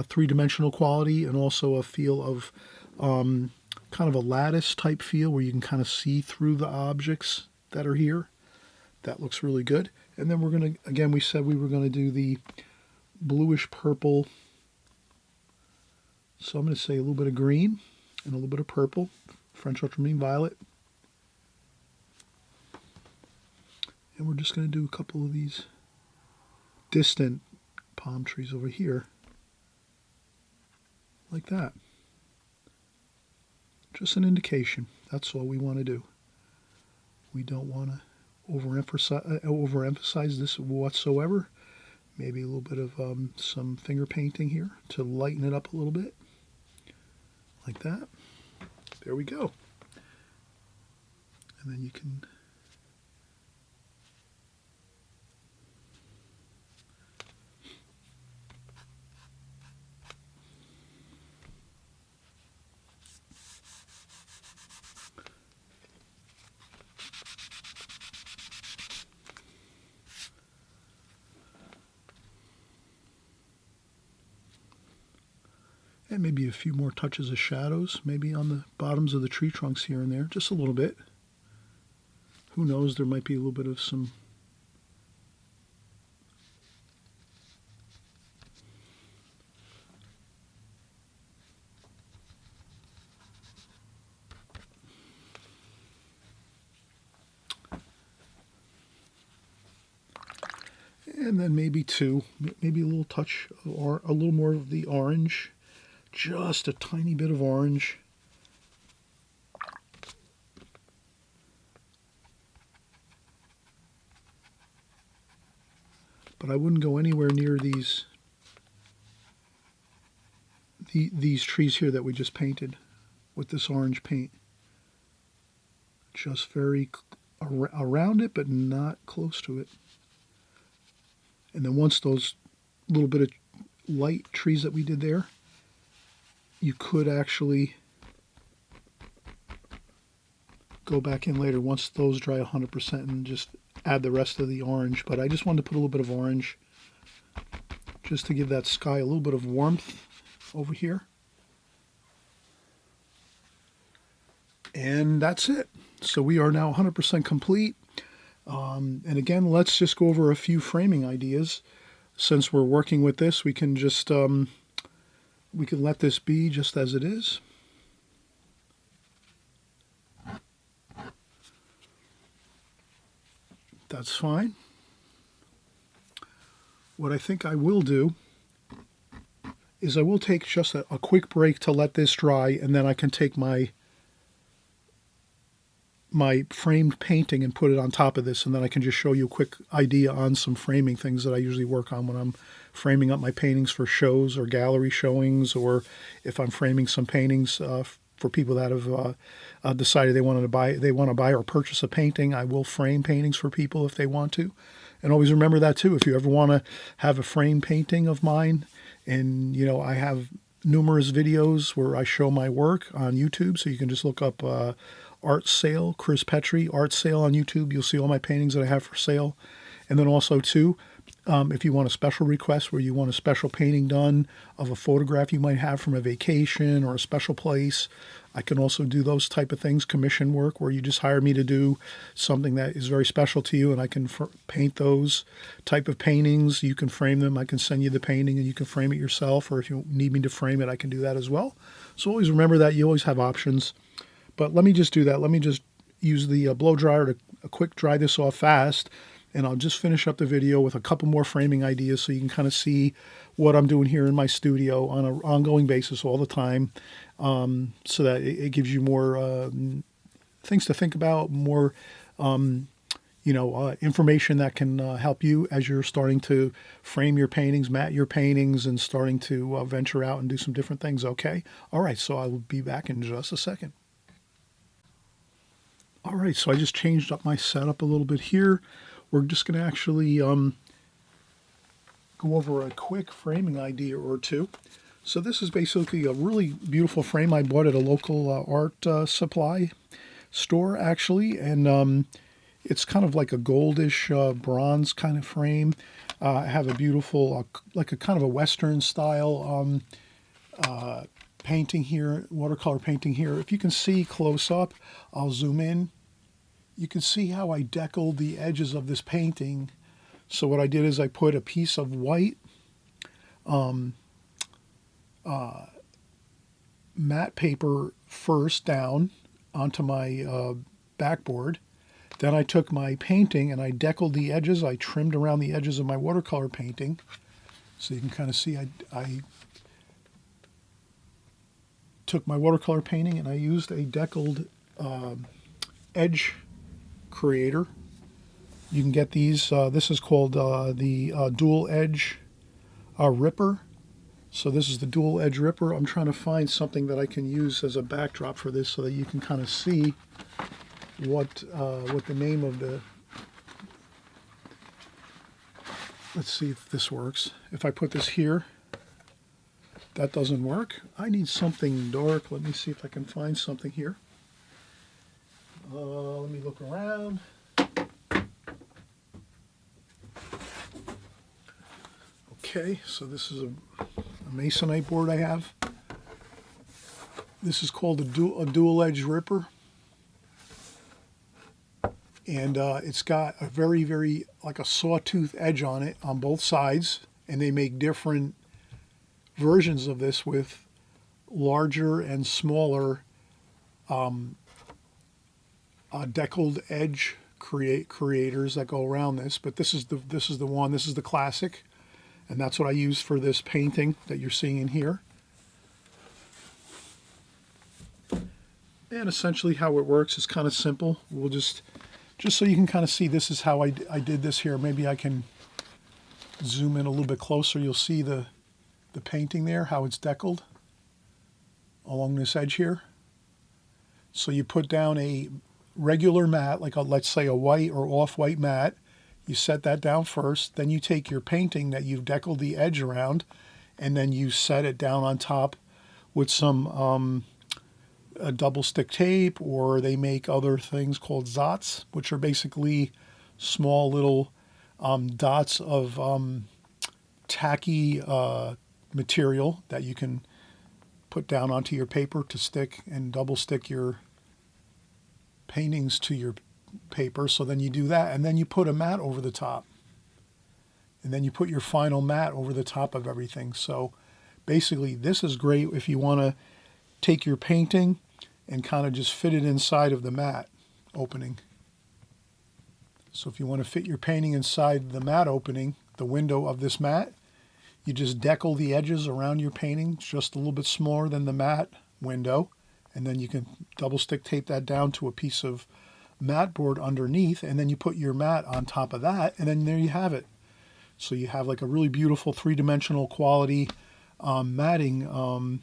three-dimensional quality, and also a feel of kind of a lattice type feel where you can kind of see through the objects that are here. That looks really good. And then we're going to, again, we said we were going to do the bluish purple. So I'm going to say a little bit of green and a little bit of purple, French ultramarine violet. And we're just going to do a couple of these distant palm trees over here, like that. Just an indication. That's all we want to do. We don't want to overemphasize this whatsoever. Maybe a little bit of some finger painting here to lighten it up a little bit, like that. There we go. And then you can and maybe a few more touches of shadows, maybe on the bottoms of the tree trunks here and there, just a little bit. Who knows, there might be a little bit of some and then maybe maybe a little touch or a little more of the orange. Just a tiny bit of orange. But I wouldn't go anywhere near these trees here that we just painted with this orange paint. Just very around it, but not close to it. And then once those little bit of light trees that we did there, you could actually go back in later once those dry 100% and just add the rest of the orange. But I just wanted to put a little bit of orange just to give that sky a little bit of warmth over here. And that's it. So we are now 100% complete. And again, let's just go over a few framing ideas. Since we're working with this, we can just we can let this be just as it is. That's fine. What I think I will do is I will take just a quick break to let this dry, and then I can take my my framed painting and put it on top of this, and then I can just show you a quick idea on some framing things that I usually work on when I'm framing up my paintings for shows or gallery showings, or if I'm framing some paintings for people that have decided they want to buy or purchase a painting. I will frame paintings for people if they want to. And always remember that too. If you ever want to have a framed painting of mine, and I have numerous videos where I show my work on YouTube, so you can just look up art sale, Chris Petri art sale on YouTube. You'll see all my paintings that I have for sale. And then also too, if you want a special request where you want a special painting done of a photograph you might have from a vacation or a special place, I can also do those type of things, commission work, where you just hire me to do something that is very special to you, and I can paint those type of paintings. You can frame them. I can send you the painting, and you can frame it yourself, or if you need me to frame it, I can do that as well. So always remember that. You always have options. But let me just do that. Let me just use the blow dryer to quick dry this off fast, and I'll just finish up the video with a couple more framing ideas so you can kind of see what I'm doing here in my studio on an ongoing basis all the time, so that it gives you more things to think about, more information that can help you as you're starting to frame your paintings, mat your paintings, and starting to venture out and do some different things, okay? All right, so I will be back in just a second. All right, so I just changed up my setup a little bit here. We're just going to actually go over a quick framing idea or two. So this is basically a really beautiful frame I bought at a local art supply store, actually, and it's kind of like a goldish bronze kind of frame. I have a beautiful, like a kind of a Western style painting here, watercolor painting here. If you can see close up, I'll zoom in. You can see how I deckled the edges of this painting. So what I did is I put a piece of white matte paper first down onto my backboard. Then I took my painting and I deckled the edges. I trimmed around the edges of my watercolor painting. So you can kind of see I took my watercolor painting and I used a deckled edge creator. You can get these. This is called the dual edge ripper. So this is the dual edge ripper. I'm trying to find something that I can use as a backdrop for this so that you can kind of see what the name of the... Let's see if this works. If I put this here, that doesn't work. I need something dark. Let me see if I can find something here. Let me look around. Okay, so this is a masonite board I have. This is called a dual edge ripper. And it's got a very, very, like a sawtooth edge on it on both sides. And they make different versions of this with larger and smaller deckled edge creators that go around this. But this is the one. This is the classic. And that's what I used for this painting that you're seeing in here. And essentially how it works is kind of simple. We'll just so you can kind of see, this is how I did this here. Maybe I can zoom in a little bit closer. You'll see the painting there, how it's deckled along this edge here. So you put down a regular mat, like let's say a white or off-white mat. You set that down first, then you take your painting that you've deckled the edge around, and then you set it down on top with some a double stick tape, or they make other things called zots, which are basically small little dots of tacky material that you can put down onto your paper to stick and double stick your paintings to your paper. So then you do that, and then you put a mat over the top, and then you put your final mat over the top of everything. So basically this is great if you want to take your painting and kind of just fit it inside of the mat opening. So if you want to fit your painting inside the mat opening, the window of this mat, you just deckle the edges around your painting just a little bit smaller than the mat window, and then you can double stick tape that down to a piece of mat board underneath, and then you put your mat on top of that, and then there you have it. So you have like a really beautiful three-dimensional quality matting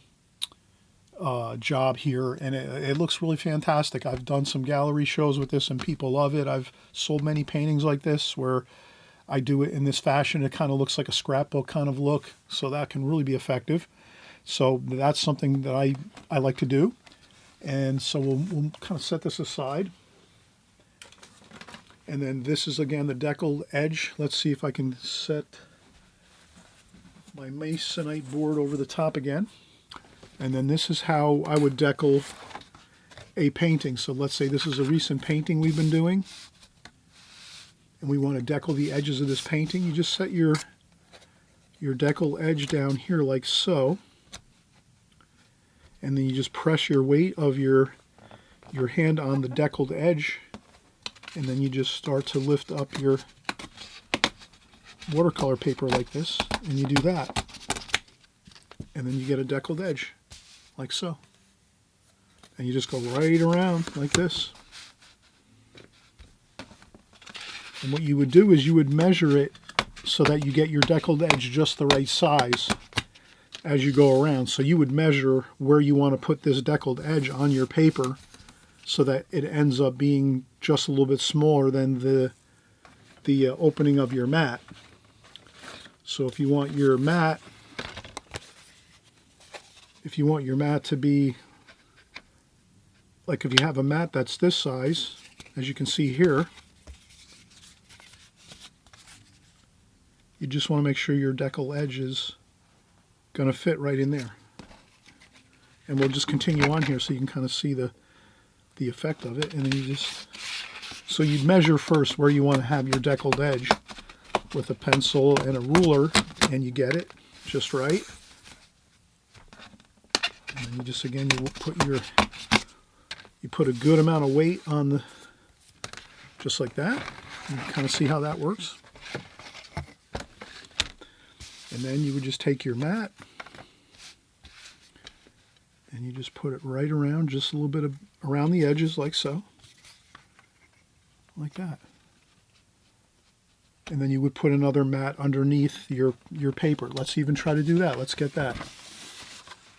job here, and it looks really fantastic. I've done some gallery shows with this and people love it. I've sold many paintings like this where I do it in this fashion. It kind of looks like a scrapbook kind of look, so that can really be effective. So that's something that I like to do. And so we'll kind of set this aside. And then this is again the deckled edge. Let's see if I can set my masonite board over the top again. And then this is how I would decal a painting. So let's say this is a recent painting we've been doing, and we want to decal the edges of this painting. You just set your decal edge down here like so, and then you just press your weight of your hand on the deckled edge, and then you just start to lift up your watercolor paper like this, and you do that, and then you get a deckled edge like so, and you just go right around like this. And what you would do is you would measure it so that you get your deckled edge just the right size as you go around. So you would measure where you want to put this deckled edge on your paper so that it ends up being just a little bit smaller than the opening of your mat. So if you want your mat to be, like if you have a mat that's this size, as you can see here, you just want to make sure your decal edge is going to fit right in there. And we'll just continue on here so you can kind of see the effect of it. And then you just, so you'd measure first where you want to have your deckled edge with a pencil and a ruler, and you get it just right. And then you just, again, you put a good amount of weight on the, just like that. You can kind of see how that works. And then you would just take your mat and you just put it right around, just a little bit around the edges like so, like that. And then you would put another mat underneath your paper. Let's even try to do that. Let's get that.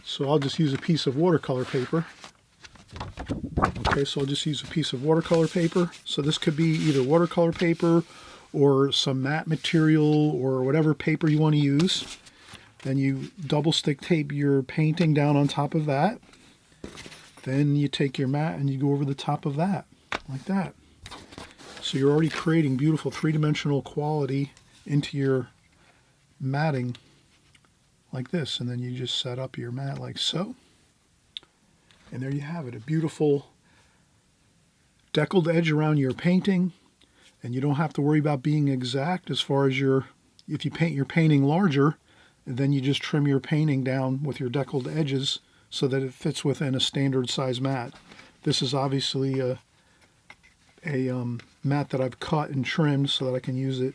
So I'll just use a piece of watercolor paper. Okay, so I'll just use a piece of watercolor paper. So this could be either watercolor paper or some matte material or whatever paper you want to use. Then you double stick tape your painting down on top of that. Then you take your mat and you go over the top of that, like that. So you're already creating beautiful three-dimensional quality into your matting like this. And then you just set up your mat like so. And there you have it, a beautiful deckled edge around your painting. And you don't have to worry about being exact as far as if you paint your painting larger, then you just trim your painting down with your deckled edges so that it fits within a standard size mat. This is obviously a mat that I've cut and trimmed so that I can use it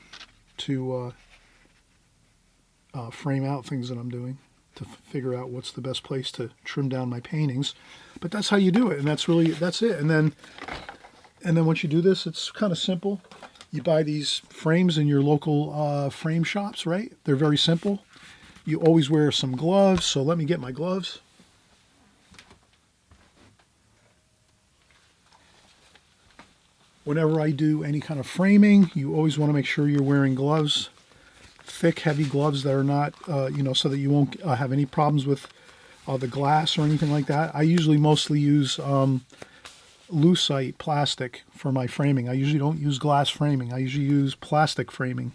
to frame out things that I'm doing, to figure out what's the best place to trim down my paintings. But that's how you do it, and that's it. And then once you do this, it's kind of simple. You buy these frames in your local frame shops, right? They're very simple. You always wear some gloves, so let me get my gloves. Whenever I do any kind of framing, you always want to make sure you're wearing gloves, thick, heavy gloves that are not, so that you won't have any problems with the glass or anything like that. I usually mostly use lucite plastic for my framing. I usually don't use glass framing. I usually use plastic framing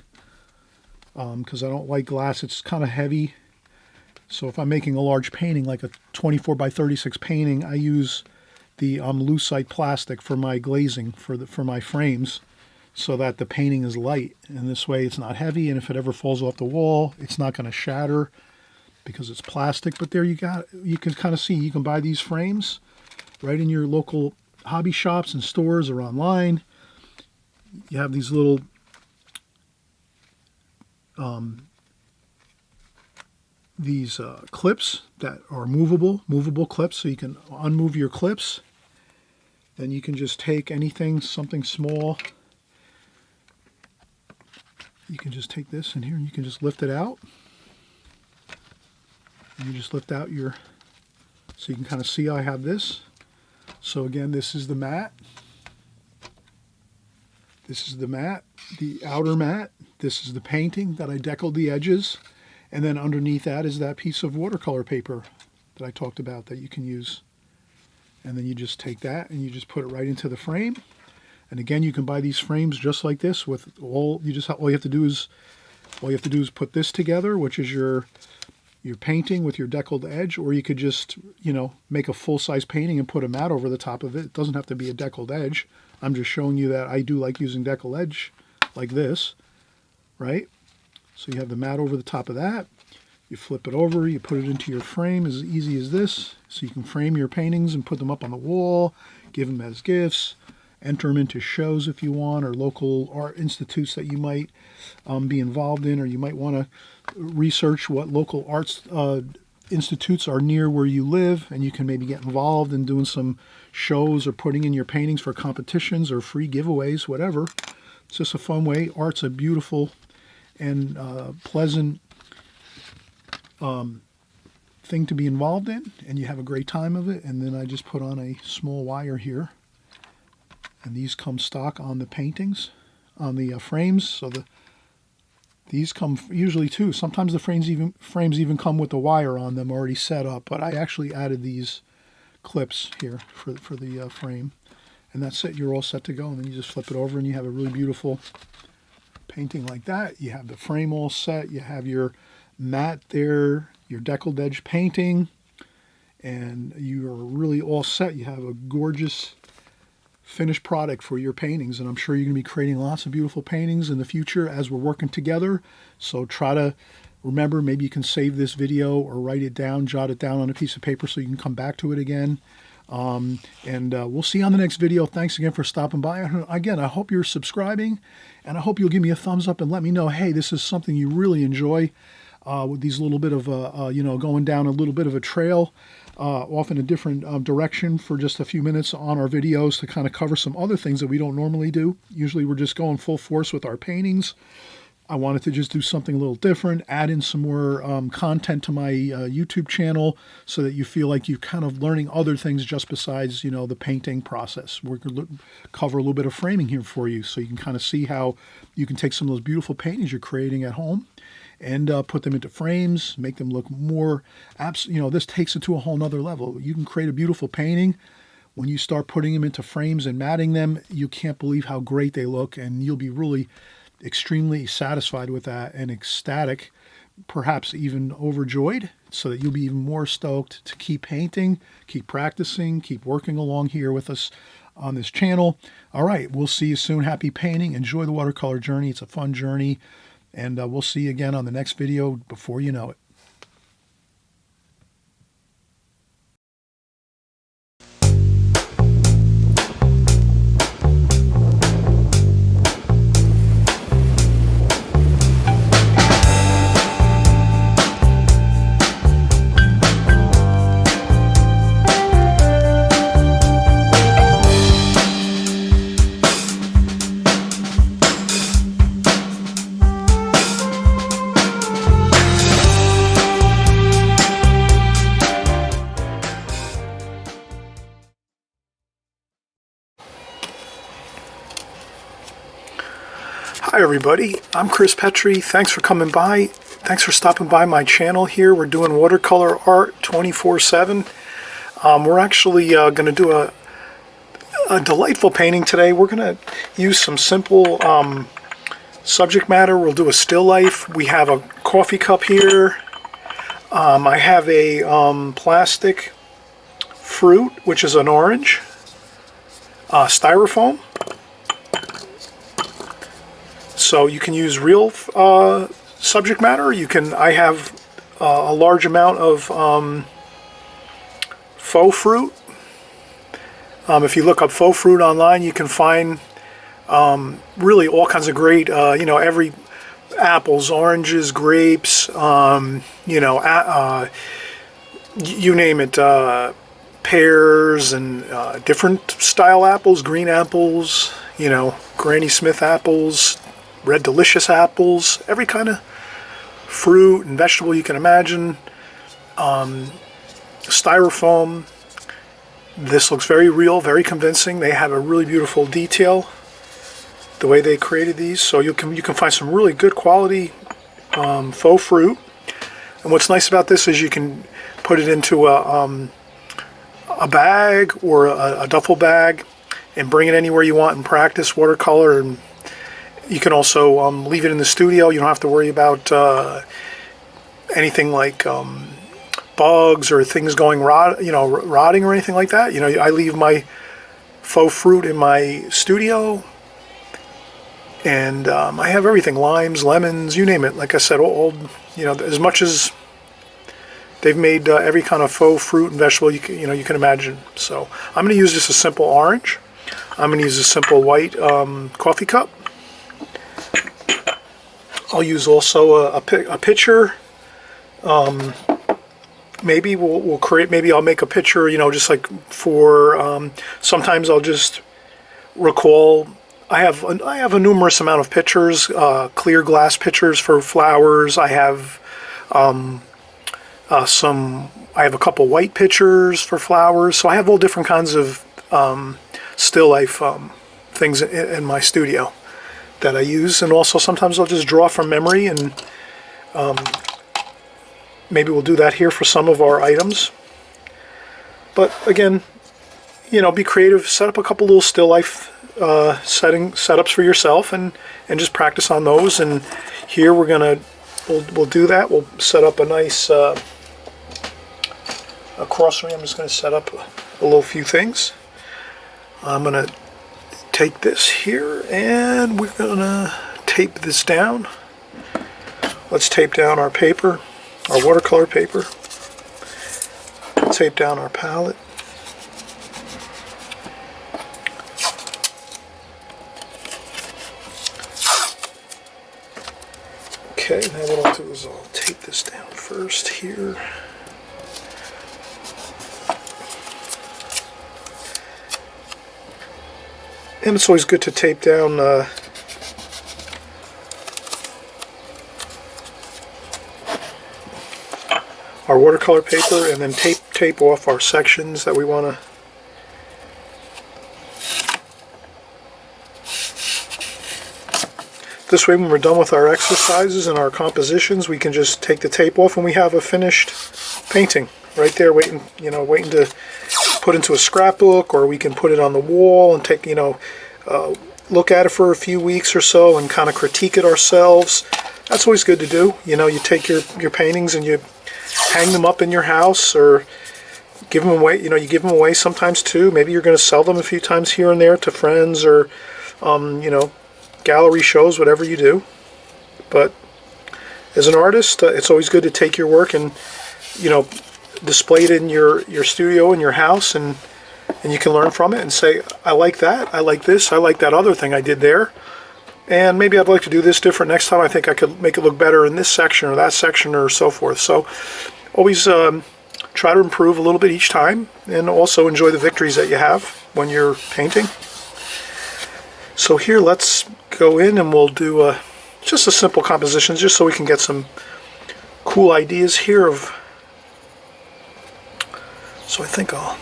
because I don't like glass. It's kind of heavy. So if I'm making a large painting, like a 24 by 36 painting, I use the lucite plastic for my glazing for my frames, so that the painting is light. And this way it's not heavy, and if it ever falls off the wall, it's not going to shatter because it's plastic. But there you can kind of see, you can buy these frames right in your local hobby shops and stores or online. You have these little clips that are movable clips, so you can unmove your clips then you can just take anything, something small. You can just take this in here and you can just lift it out. And you just lift out your, so you can kind of see I have this. So again, this is the mat. This is the mat, the outer mat. This is the painting that I deckled the edges. And then underneath that is that piece of watercolor paper that I talked about that you can use. And then you just take that and you just put it right into the frame. And again, you can buy these frames just like this with all you have to do is put this together, which is your painting with your deckled edge, or you could just, you know, make a full-size painting and put a mat over the top of it. It doesn't have to be a deckled edge. I'm just showing you that I do like using deckled edge like this, right? So you have the mat over the top of that. You flip it over, you put it into your frame as easy as this. So you can frame your paintings and put them up on the wall, give them as gifts, enter them into shows if you want, or local art institutes that you might be involved in, or you might want to research what local arts institutes are near where you live, and you can maybe get involved in doing some shows or putting in your paintings for competitions or free giveaways, whatever. It's just a fun way. Art's a beautiful and pleasant thing to be involved in, and you have a great time of it. And then I just put on a small wire here, and these come stock on the paintings, on the frames. So these come usually too. Sometimes the frames even come with the wire on them already set up, but I actually added these clips here for the frame, and that's it. You're all set to go, and then you just flip it over and you have a really beautiful painting like that. You have the frame all set, you have your mat there, your deckled edge painting, and you are really all set. You have a gorgeous finished product for your paintings, and I'm sure you're going to be creating lots of beautiful paintings in the future as we're working together. So try to remember, maybe you can save this video or write it down, jot it down on a piece of paper so you can come back to it again. We'll see you on the next video. Thanks again for stopping by. Again, I hope you're subscribing, and I hope you'll give me a thumbs up and let me know, hey, this is something you really enjoy, with these little bit of going down a little bit of a trail, off in a different direction for just a few minutes on our videos to kind of cover some other things that we don't normally do. Usually we're just going full force with our paintings. I wanted to just do something a little different, add in some more content to my YouTube channel so that you feel like you're kind of learning other things just besides, you know, the painting process. We're going to cover a little bit of framing here for you so you can kind of see how you can take some of those beautiful paintings you're creating at home and put them into frames, make them look more, this takes it to a whole nother level. You can create a beautiful painting. When you start putting them into frames and matting them, you can't believe how great they look, and you'll be really extremely satisfied with that and ecstatic, perhaps even overjoyed, so that you'll be even more stoked to keep painting, keep practicing, keep working along here with us on this channel. All right, we'll see you soon. Happy painting. Enjoy the watercolor journey. It's a fun journey. And we'll see you again on the next video before you know it. Hi everybody, I'm Chris Petri. Thanks for coming by. Thanks for stopping by my channel here. We're doing watercolor art 24/7. We're actually going to do a delightful painting today. We're going to use some simple subject matter. We'll do a still life. We have a coffee cup here. I have a plastic fruit, which is an orange, styrofoam. So you can use real subject matter. I have a large amount of faux fruit. If you look up faux fruit online, you can find really all kinds of great, every apples, oranges, grapes, you name it, pears and different style apples, green apples, you know, Granny Smith apples, red delicious apples, every kind of fruit and vegetable you can imagine. Styrofoam. This looks very real, very convincing. They have a really beautiful detail the way they created these, so you can find some really good quality faux fruit. And what's nice about this is you can put it into a bag or a duffel bag and bring it anywhere you want and practice watercolor. And you can also leave it in the studio. You don't have to worry about anything like bugs or things going rotting or anything like that. You know, I leave my faux fruit in my studio, and I have everything: limes, lemons, you name it. Like I said, all you know, as much as they've made every kind of faux fruit and vegetable you can imagine. So I'm going to use just a simple orange. I'm going to use a simple white coffee cup. I'll use also a pitcher. Maybe we'll create. Maybe I'll make a pitcher. You know, just like for. Sometimes I'll just recall. I have a numerous amount of pitchers, clear glass pitchers for flowers. I have I have a couple white pitchers for flowers. So I have all different kinds of still life things in my studio that I use, and also sometimes I'll just draw from memory, and maybe we'll do that here for some of our items. But again, you know, be creative. Set up a couple little still life setups for yourself, and just practice on those. And here we'll do that. We'll set up a nice across. I'm just going to set up a little few things. I'm going to take this here, and we're going to tape this down. Let's tape down our paper, our watercolor paper. Tape down our palette. Okay, now what I'll do is I'll tape this down first here. And it's always good to tape down our watercolor paper, and then tape off our sections that we want to. This way, when we're done with our exercises and our compositions, we can just take the tape off, and we have a finished painting right there, waiting to put into a scrapbook, or we can put it on the wall and take, look at it for a few weeks or so and kind of critique it ourselves. That's always good to do. You know, you take your paintings and you hang them up in your house, or give them away. You know, you give them away sometimes too. Maybe you're going to sell them a few times here and there to friends, or gallery shows, whatever you do. But as an artist, it's always good to take your work and display it in your studio in your house, and you can learn from it and say, I like that, I like this, I like that other thing I did there, and maybe I'd like to do this different next time. I think I could make it look better in this section or that section, or so forth. So always try to improve a little bit each time, and also enjoy the victories that you have when you're painting. So here, let's go in and we'll do just a simple composition, just so we can get some cool ideas here of. So I think I'll.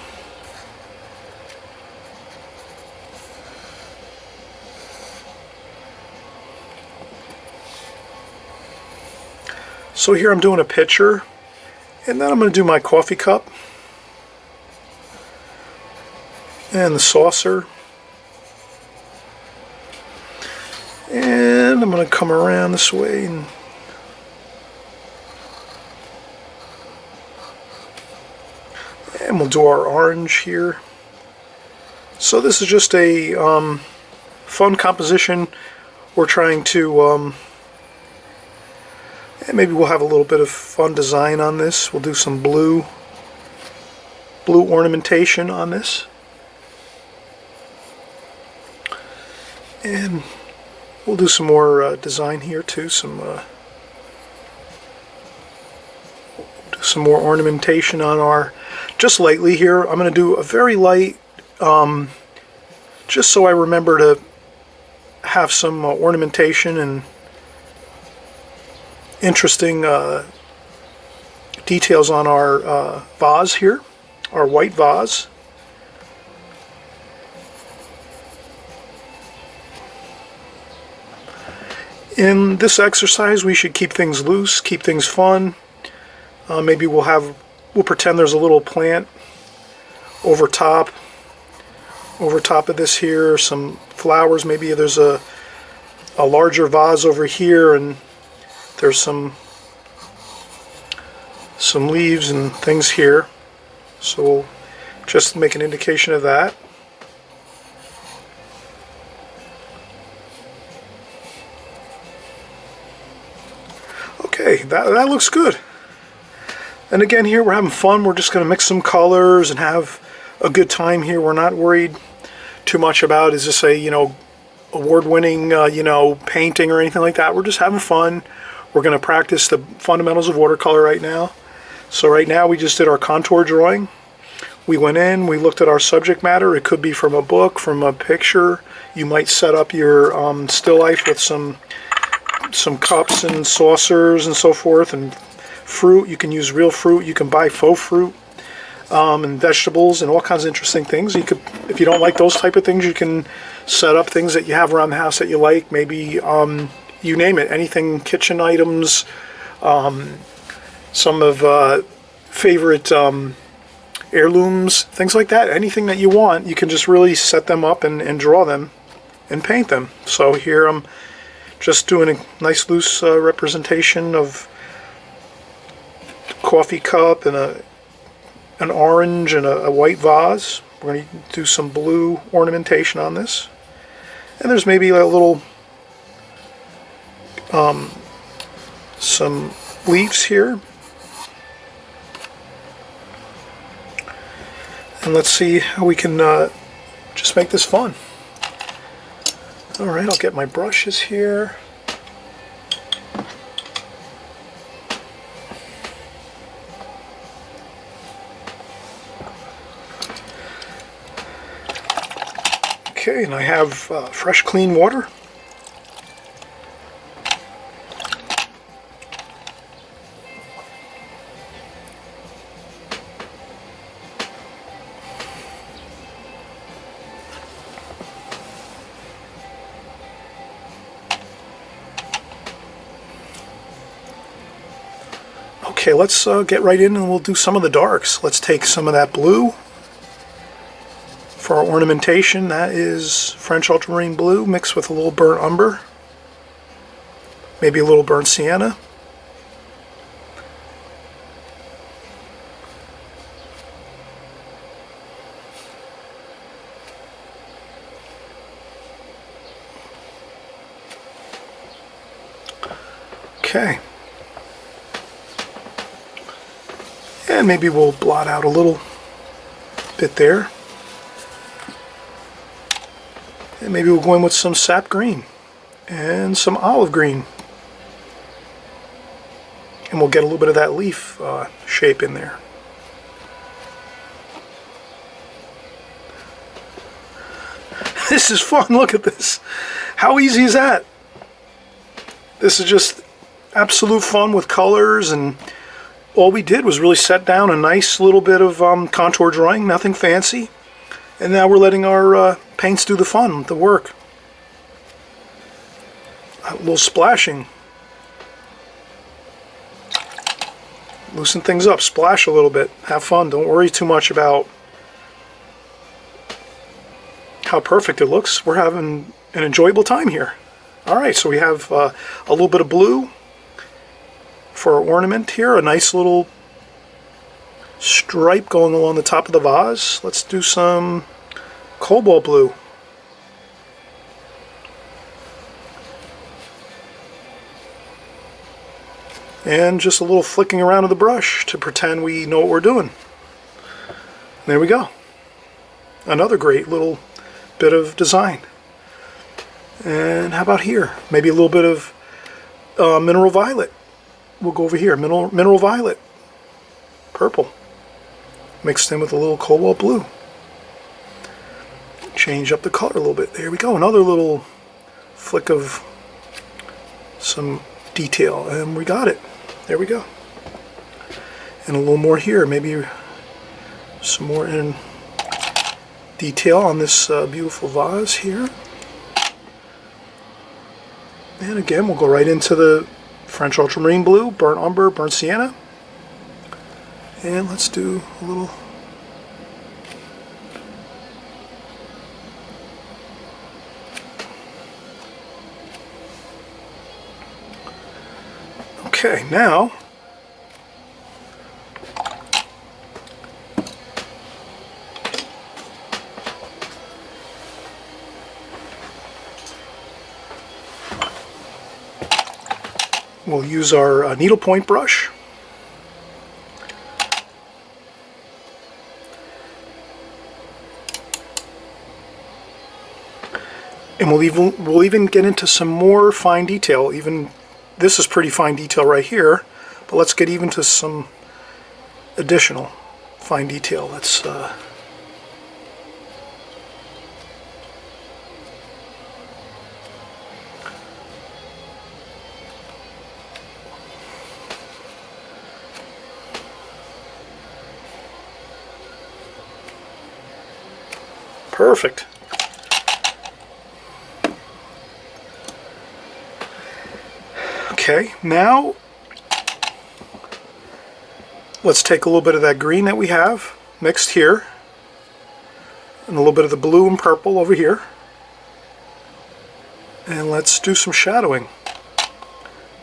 So here I'm doing a pitcher, and then I'm going to do my coffee cup and the saucer. And I'm going to come around this way and we'll do our orange here. So this is just a fun composition. We're trying to maybe we'll have a little bit of fun design on this. We'll do some blue ornamentation on this, and we'll do some more design here too. Do some more ornamentation on our just lightly here. I'm going to do a very light, just so I remember to have some ornamentation and interesting details on our vase here, our white vase. In this exercise, we should keep things loose, keep things fun. Maybe we'll pretend there's a little plant over top of this here, some flowers. Maybe there's a larger vase over here, and there's some leaves and things here. So we'll just make an indication of that. Okay, that looks good. And again, here we're having fun. We're just going to mix some colors and have a good time here. We're not worried too much about, is this a, award-winning, painting or anything like that. We're just having fun. We're going to practice the fundamentals of watercolor right now. So right now we just did our contour drawing. We went in, we looked at our subject matter. It could be from a book, from a picture. You might set up your still life with some cups and saucers and so forth, and fruit. You can use real fruit. You can buy faux fruit, and vegetables and all kinds of interesting things. You could, if you don't like those type of things, you can set up things that you have around the house that you like. Maybe you name it, anything, kitchen items, some of favorite heirlooms, things like that. Anything that you want, you can just really set them up and draw them and paint them. So here I'm just doing a nice loose representation of coffee cup and an orange and a white vase. We're going to do some blue ornamentation on this, and there's maybe a little some leaves here, and let's see how we can just make this fun. Alright, I'll get my brushes here. Okay, and I have fresh clean water. Okay, let's get right in and we'll do some of the darks. Let's take some of that blue for our ornamentation. That is French ultramarine blue mixed with a little burnt umber, maybe a little burnt sienna. Okay. And maybe we'll blot out a little bit there. And maybe we'll go in with some sap green and some olive green. And we'll get a little bit of that leaf shape in there. This is fun. Look at this. How easy is that? This is just absolute fun with colors, and all we did was really set down a nice little bit of contour drawing, nothing fancy. And now we're letting our paints do the fun, the work. A little splashing. Loosen things up, splash a little bit, have fun. Don't worry too much about how perfect it looks. We're having an enjoyable time here. Alright, so we have a little bit of blue for our ornament here, a nice little stripe going along the top of the vase. Let's do some cobalt blue. And just a little flicking around of the brush to pretend we know what we're doing. There we go. Another great little bit of design. And how about here? Maybe a little bit of mineral violet. We'll go over here, mineral violet, purple. mixed in with a little cobalt blue. Change up the color a little bit. There we go. Another little flick of some detail, and we got it. There we go. And a little more here, maybe some more in detail on this beautiful vase here. And again, we'll go right into the French ultramarine blue, burnt umber, burnt sienna. And let's do a little okay, now we'll use our needlepoint brush. And we'll even get into some more fine detail. Even this is pretty fine detail right here, but let's get even to some additional fine detail. Let's perfect. Okay, now let's take a little bit of that green that we have mixed here and a little bit of the blue and purple over here, and let's do some shadowing.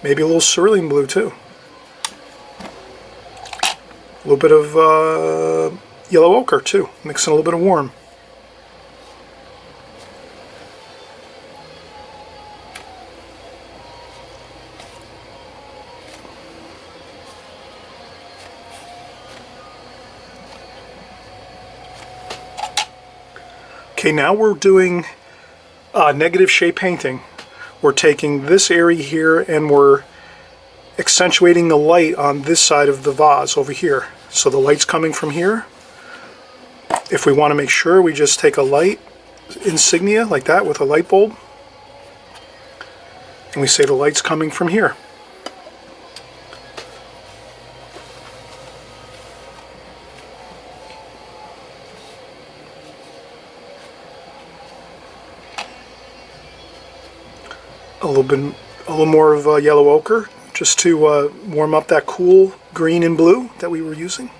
Maybe a little cerulean blue too. A little bit of yellow ochre too, mixing a little bit of warm. Okay, now we're doing negative shade painting. We're taking this area here and we're accentuating the light on this side of the vase over here. So the light's coming from here. If we want to make sure, we just take a light insignia like that with a light bulb, and we say the light's coming from here. A little more of yellow ochre, just to warm up that cool green and blue that we were using.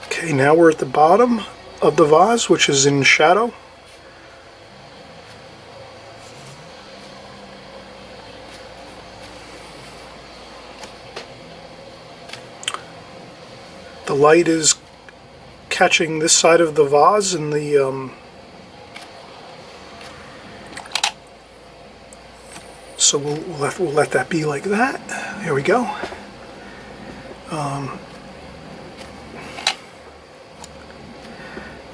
Okay, now we're at the bottom of the vase, which is in shadow. The light is catching this side of the vase and the so we'll let that be like that. There we go.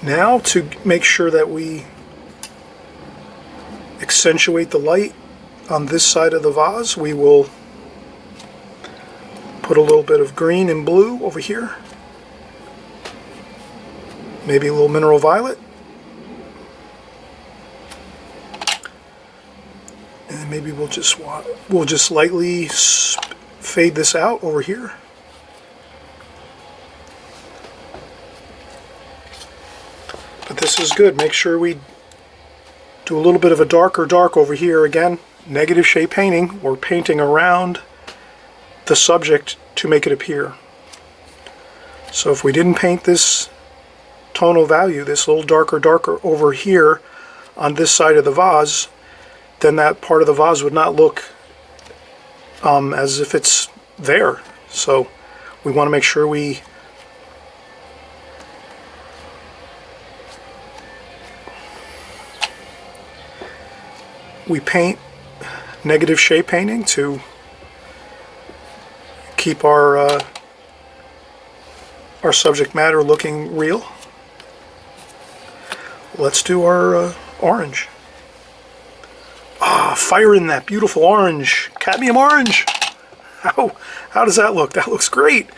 Now to make sure that we accentuate the light on this side of the vase, we will put a little bit of green and blue over here. Maybe a little mineral violet. And maybe we'll just lightly fade this out over here. But this is good. Make sure we do a little bit of a darker dark over here. Again, negative shade painting. We're painting around the subject to make it appear. So if we didn't paint this tonal value, this little darker over here on this side of the vase, then that part of the vase would not look as if it's there. So we want to make sure we paint negative shade painting to keep our subject matter looking real. Let's do our orange. Fire in that beautiful orange, cadmium orange. How does that look? That looks great.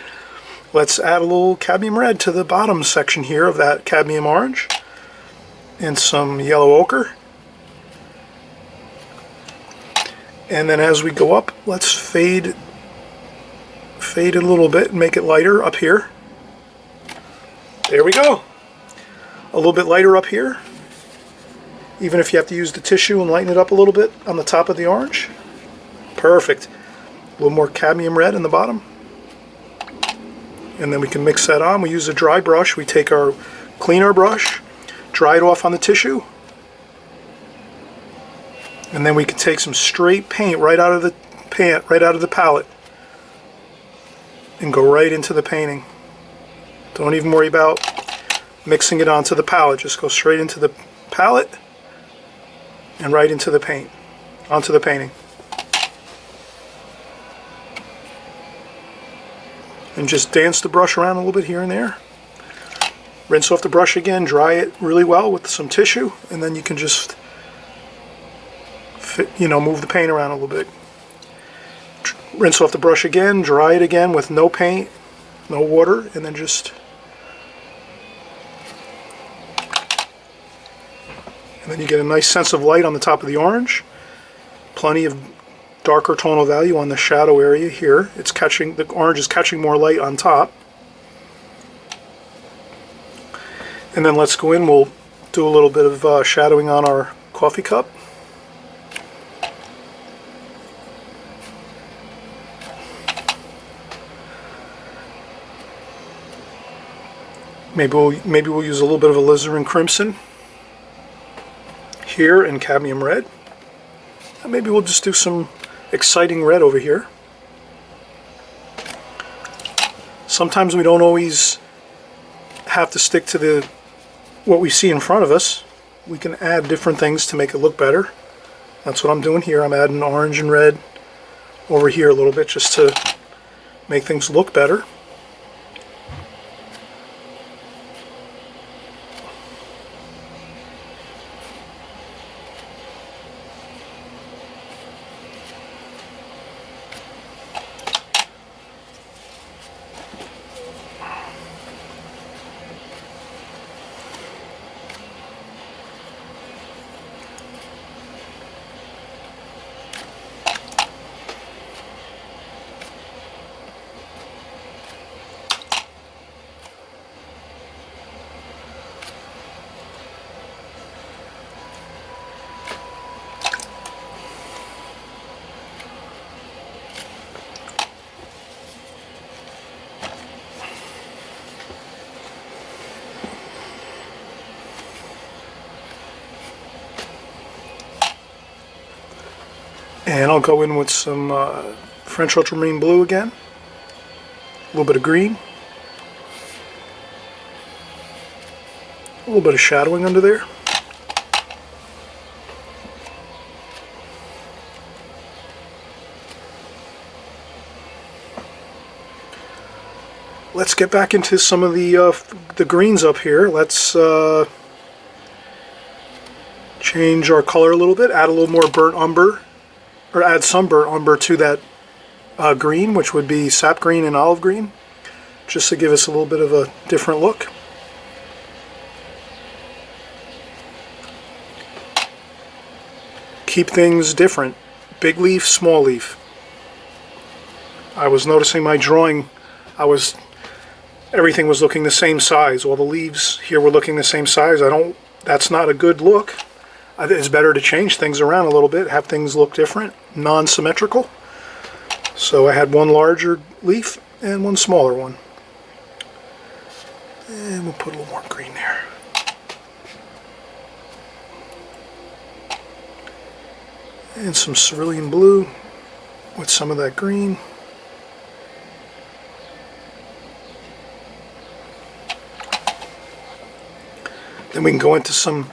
Let's add a little cadmium red to the bottom section here of that cadmium orange. And some yellow ochre. And then as we go up, let's fade it a little bit and make it lighter up here. There we go. A little bit lighter up here. Even if you have to use the tissue and lighten it up a little bit on the top of the orange. Perfect. A little more cadmium red in the bottom. And then we can mix that on. We use a dry brush. We take our, clean our brush, dry it off on the tissue. And then we can take some straight paint right out of the palette and go right into the painting. Don't even worry about mixing it onto the palette. Just go straight into the palette and right into the paint, onto the painting. And just dance the brush around a little bit here and there. Rinse off the brush again, dry it really well with some tissue, and then you can just move the paint around a little bit. Rinse off the brush again, dry it again with no paint, no water, and then just and then you get a nice sense of light on the top of the orange. Plenty of darker tonal value on the shadow area here. It's catching, the orange is catching more light on top. And then let's go in, we'll do a little bit of shadowing on our coffee cup. Maybe we'll use a little bit of alizarin crimson here in cadmium red. And maybe we'll just do some exciting red over here. Sometimes we don't always have to stick to what we see in front of us. We can add different things to make it look better. That's what I'm doing here. I'm adding orange and red over here a little bit just to make things look better. And I'll go in with some French ultramarine blue again, a little bit of green, a little bit of shadowing under there. Let's get back into some of the greens up here. Let's change our color a little bit, add a little more burnt umber. Or add some burnt umber to that green, which would be sap green and olive green, just to give us a little bit of a different look. Keep things different. Big leaf, small leaf. I was noticing my drawing, everything was looking the same size. All the leaves here were looking the same size. That's not a good look. It's better to change things around a little bit, have things look different, non-symmetrical. So I had one larger leaf and one smaller one. And we'll put a little more green there. And some cerulean blue with some of that green. Then we can go into some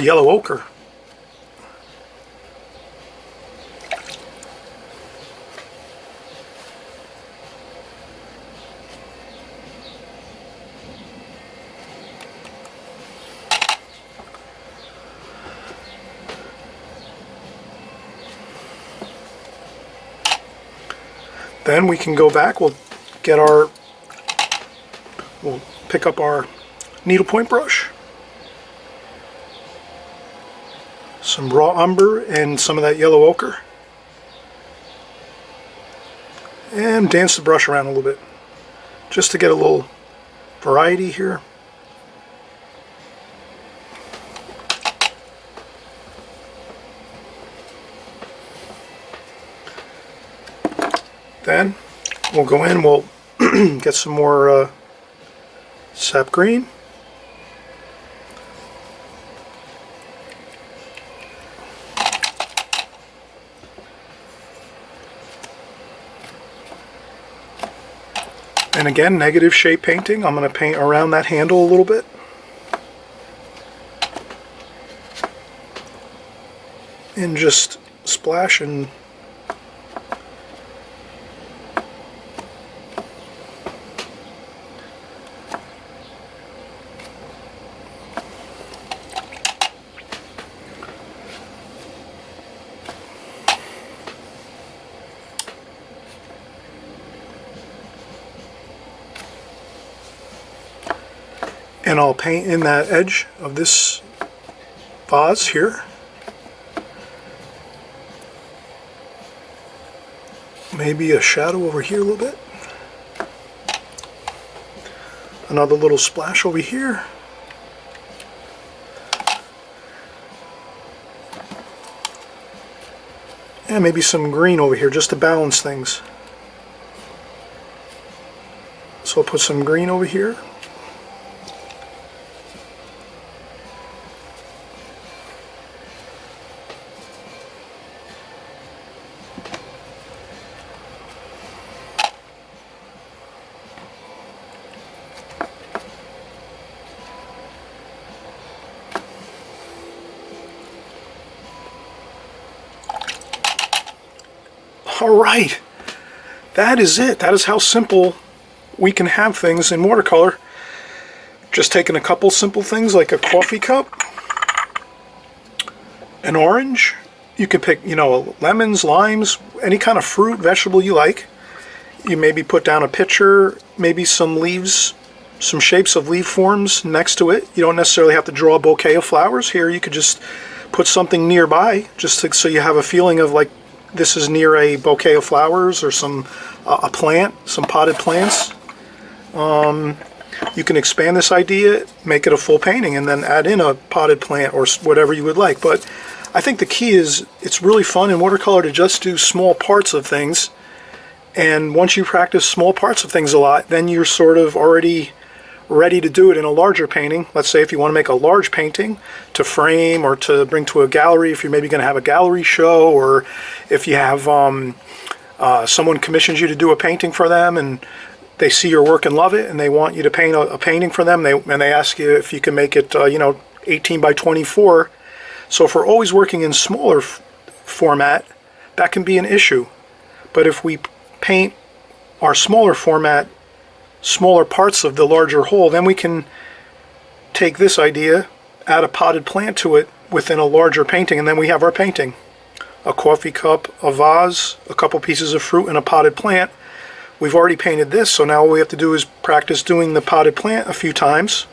yellow ochre. Then we can go back, we'll pick up our needlepoint brush, some raw umber and some of that yellow ochre, and dance the brush around a little bit just to get a little variety here. Then we'll go in, we'll get some more sap green. And again, negative shape painting. I'm going to paint around that handle a little bit. And just splash and I'll paint in that edge of this vase here. Maybe a shadow over here a little bit. Another little splash over here. And maybe some green over here just to balance things. So I'll put some green over here. Alright, that is it. That is how simple we can have things in watercolor. Just taking a couple simple things like a coffee cup, an orange. You can pick, lemons, limes, any kind of fruit, vegetable you like. You maybe put down a picture, maybe some leaves, some shapes of leaf forms next to it. You don't necessarily have to draw a bouquet of flowers. Here you could just put something nearby, so you have a feeling of like this is near a bouquet of flowers or some a plant, some potted plants. You can expand this idea, make it a full painting, and then add in a potted plant or whatever you would like. But I think the key is it's really fun in watercolor to just do small parts of things. And once you practice small parts of things a lot, then you're sort of already ready to do it in a larger painting. Let's say if you want to make a large painting to frame or to bring to a gallery, if you're maybe going to have a gallery show, or if you have someone commissions you to do a painting for them and they see your work and love it and they want you to paint a painting for them, and they ask you if you can make it 18 by 24. So if we're always working in smaller format, that can be an issue. But if we paint our smaller format, smaller parts of the larger whole, then we can take this idea, add a potted plant to it within a larger painting, and then we have our painting. A coffee cup, a vase, a couple pieces of fruit, and a potted plant. We've already painted this, so now all we have to do is practice doing the potted plant a few times,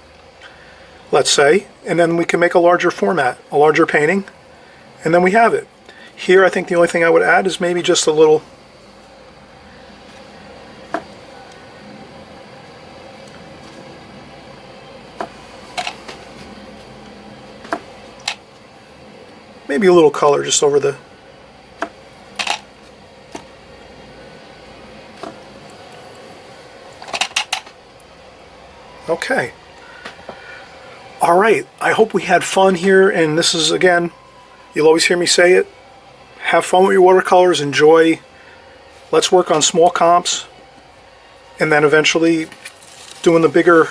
let's say, and then we can make a larger format, a larger painting, and then we have it. Here I think the only thing I would add is maybe just a little color just over the okay. Alright, I hope we had fun here, and this is, again, you'll always hear me say it, have fun with your watercolors, enjoy, let's work on small comps, and then eventually doing the bigger,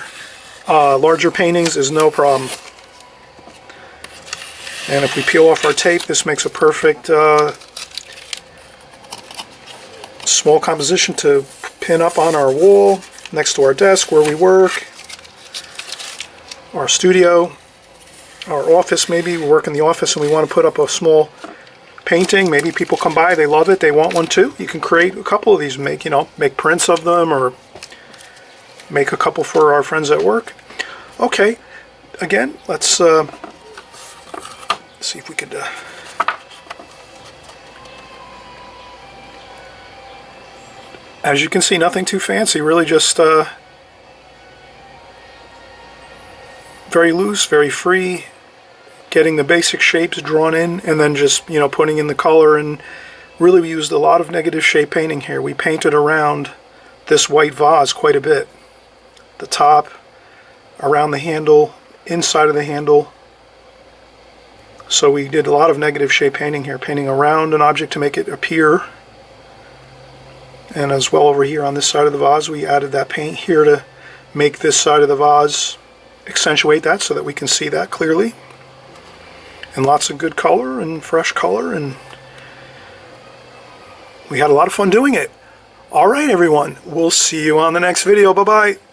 larger paintings is no problem. And if we peel off our tape, this makes a perfect small composition to pin up on our wall next to our desk where we work, our studio, our office. Maybe we work in the office and we want to put up a small painting. Maybe people come by, they love it, they want one too. You can create a couple of these, make prints of them, or make a couple for our friends at work. Okay, again, let's see if we could as you can see, nothing too fancy, really just very loose, very free, getting the basic shapes drawn in, and then just, putting in the color. And really we used a lot of negative shape painting here. We painted around this white vase quite a bit. The top, around the handle, inside of the handle. So we did a lot of negative shape painting here, painting around an object to make it appear. And as well over here on this side of the vase, we added that paint here to make this side of the vase accentuate that so that we can see that clearly. And lots of good color and fresh color, and we had a lot of fun doing it. Alright everyone, we'll see you on the next video. Bye-bye.